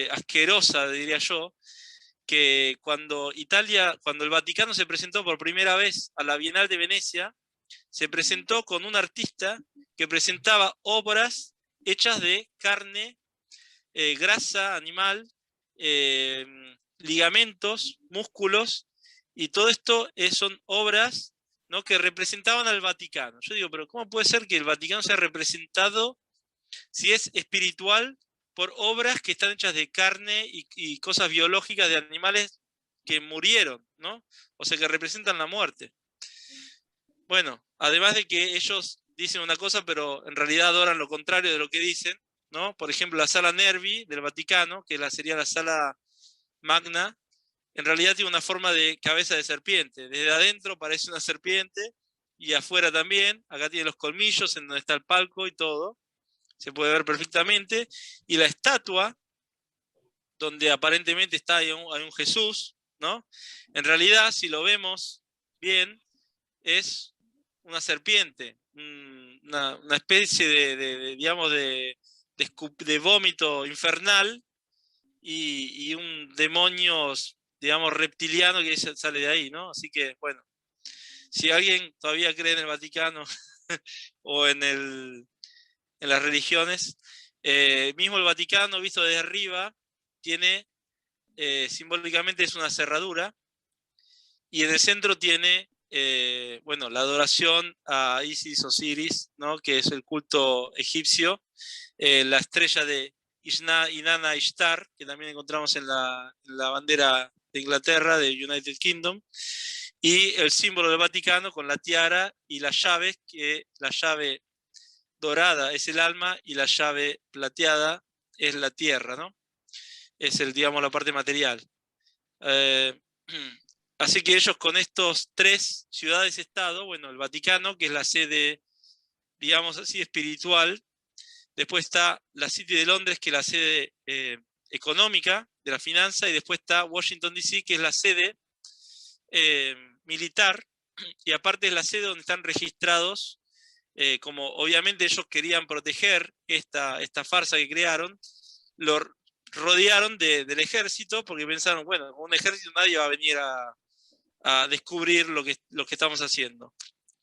asquerosa, diría yo, que cuando el Vaticano se presentó por primera vez a la Bienal de Venecia, se presentó con un artista que presentaba obras hechas de carne, grasa animal, ligamentos, músculos, y todo esto son obras, ¿no?, que representaban al Vaticano. Yo digo, pero ¿cómo puede ser que el Vaticano sea representado, si es espiritual, por obras que están hechas de carne y cosas biológicas de animales que murieron, ¿no? O sea, que representan la muerte? Bueno, además de que ellos dicen una cosa, pero en realidad adoran lo contrario de lo que dicen, ¿no? Por ejemplo, la sala Nervi del Vaticano, que sería la sala magna, en realidad tiene una forma de cabeza de serpiente. Desde adentro parece una serpiente y afuera también. Acá tiene los colmillos en donde está el palco y todo. Se puede ver perfectamente. Y la estatua, donde aparentemente hay un Jesús, ¿no? En realidad, si lo vemos bien, es una serpiente, una especie digamos, de vómito infernal y un demonio, digamos, reptiliano que sale de ahí, ¿no? Así que, bueno, si alguien todavía cree en el Vaticano o en en las religiones. Mismo el Vaticano, visto desde arriba, tiene, simbólicamente es una cerradura, y en el centro tiene, bueno, la adoración a Isis, Osiris, ¿no? Que es el culto egipcio, la estrella de Inanna Ishtar, que también encontramos en la bandera de Inglaterra, de United Kingdom, y el símbolo del Vaticano con la tiara y las llaves, que la llave dorada es el alma y la llave plateada es la tierra, ¿no? Es digamos, la parte material. Así que ellos con estos 3 ciudades-estado, bueno, el Vaticano, que es la sede, digamos así, espiritual. Después está la City de Londres, que es la sede económica de la finanza, y después está Washington, D.C., que es la sede militar, y aparte es la sede donde están registrados, como obviamente ellos querían proteger esta farsa que crearon, lo rodearon del ejército, porque pensaron, bueno, con un ejército nadie va a venir a descubrir lo que estamos haciendo.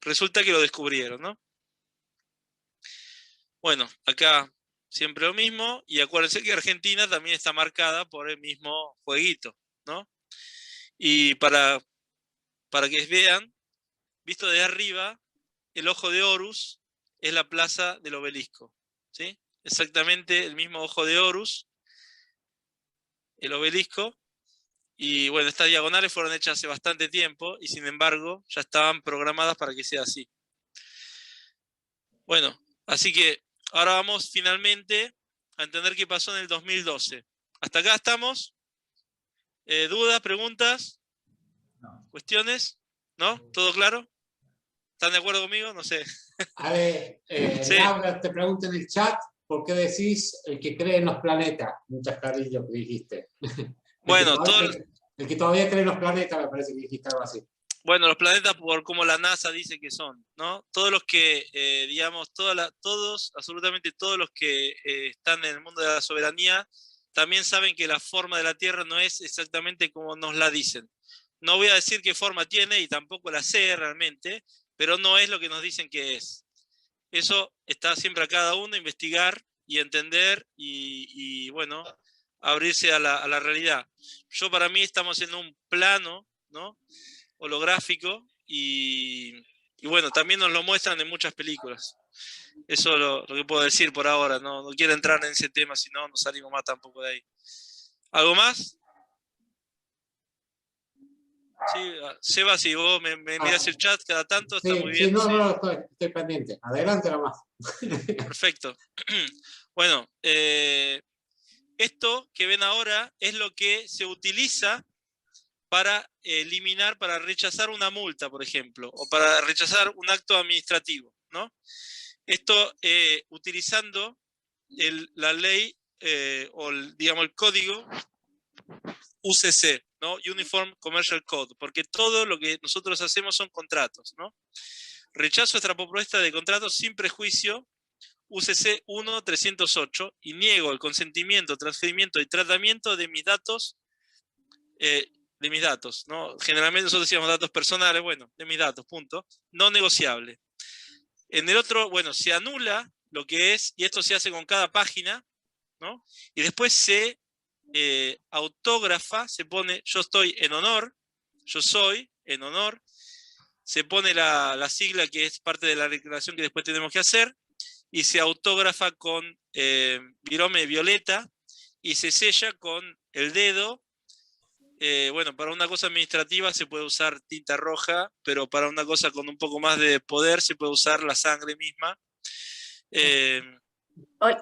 Resulta que lo descubrieron, ¿no? Bueno, acá siempre lo mismo, y acuérdense que Argentina también está marcada por el mismo jueguito, ¿no? Y para que vean, visto de arriba, el ojo de Horus es la plaza del obelisco, ¿sí? Exactamente el mismo ojo de Horus, el obelisco, y bueno, estas diagonales fueron hechas hace bastante tiempo, y sin embargo, ya estaban programadas para que sea así. Bueno, así que ahora vamos finalmente a entender qué pasó en el 2012. ¿Hasta acá estamos? ¿Dudas, preguntas? No. ¿Cuestiones? ¿No? ¿Todo claro? ¿Están de acuerdo conmigo? No sé. Ale, Sí. Laura te pregunta en el chat, ¿por qué decís el que cree en los planetas? Muchas carillas que dijiste. Bueno, el que todavía cree en los planetas, me parece que dijiste algo así. Bueno, los planetas por como la NASA dice que son, ¿no? Todos los que, digamos, absolutamente todos los que están en el mundo de la soberanía, también saben que la forma de la Tierra no es exactamente como nos la dicen. No voy a decir qué forma tiene, y tampoco la sé realmente, pero no es lo que nos dicen que es. Eso está siempre a cada uno investigar y entender y bueno, abrirse a la realidad. Para mí estamos en un plano, ¿no?, holográfico, y bueno, también nos lo muestran en muchas películas. Eso es lo que puedo decir por ahora. No quiero entrar en ese tema, si no, no salimos más tampoco de ahí. ¿Algo más? Sí, Seba, si vos me mirás el chat cada tanto, está muy bien. Sí, no, estoy pendiente. Adelante nomás. Perfecto. Bueno, esto que ven ahora es lo que se utiliza para eliminar, para rechazar una multa, por ejemplo, o para rechazar un acto administrativo, ¿no? Esto utilizando la ley o digamos el código UCC, ¿no? Uniform Commercial Code, porque todo lo que nosotros hacemos son contratos, ¿no? Rechazo esta propuesta de contrato sin prejuicio, UCC 1.308, y niego el consentimiento, transferimiento y tratamiento de mis datos, ¿no? Generalmente nosotros decíamos datos personales, bueno, de mis datos, punto, no negociable. En el otro, bueno, se anula lo que es, y esto se hace con cada página, ¿no? Y después se autógrafa, se pone yo estoy en honor, yo soy en honor, se pone la sigla que es parte de la declaración que después tenemos que hacer, y se autógrafa con virome violeta, y se sella con el dedo. Bueno, para una cosa administrativa se puede usar tinta roja, pero para una cosa con un poco más de poder se puede usar la sangre misma.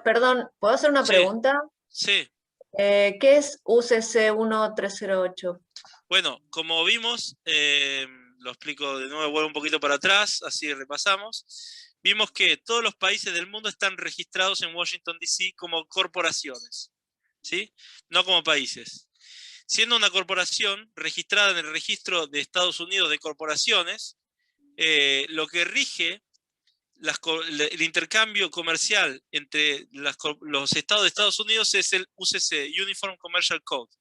Perdón, ¿puedo hacer una pregunta? Sí. ¿Qué es UCC 1.308? Bueno, como vimos, lo explico de nuevo, vuelvo un poquito para atrás, así repasamos. Vimos que todos los países del mundo están registrados en Washington, D.C. como corporaciones, ¿sí? No como países. Siendo una corporación registrada en el registro de Estados Unidos de corporaciones, lo que rige el intercambio comercial entre los estados de Estados Unidos es el UCC, Uniform Commercial Code.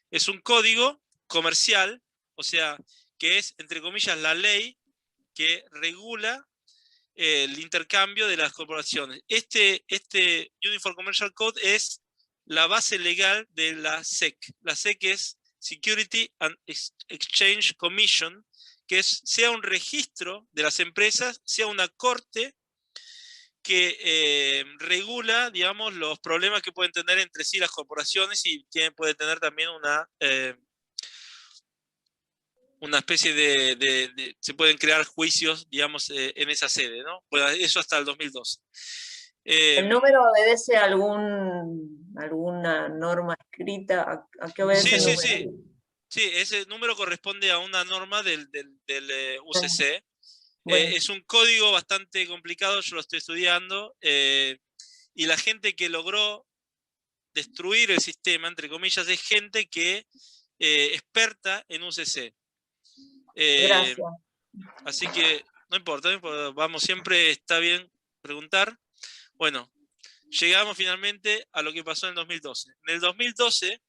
Es un código comercial, o sea, que es, entre comillas, la ley que regula el intercambio de las corporaciones. Este Uniform Commercial Code es la base legal de la SEC. La SEC es Security and Exchange Commission, que sea un registro de las empresas, sea una corte que regula, digamos, los problemas que pueden tener entre sí las corporaciones y puede tener también una especie se pueden crear juicios, digamos, en esa sede, ¿no? Bueno, eso hasta el 2012. ¿El número obedece a alguna norma escrita? ¿A qué obedece el número? Sí, ese número corresponde a una norma del UCC. Bueno. Es un código bastante complicado, yo lo estoy estudiando, y la gente que logró destruir el sistema, entre comillas, es gente que experta en UCC. Gracias. Así que no importa, vamos, siempre está bien preguntar. Bueno, llegamos finalmente a lo que pasó en el 2012. En el 2012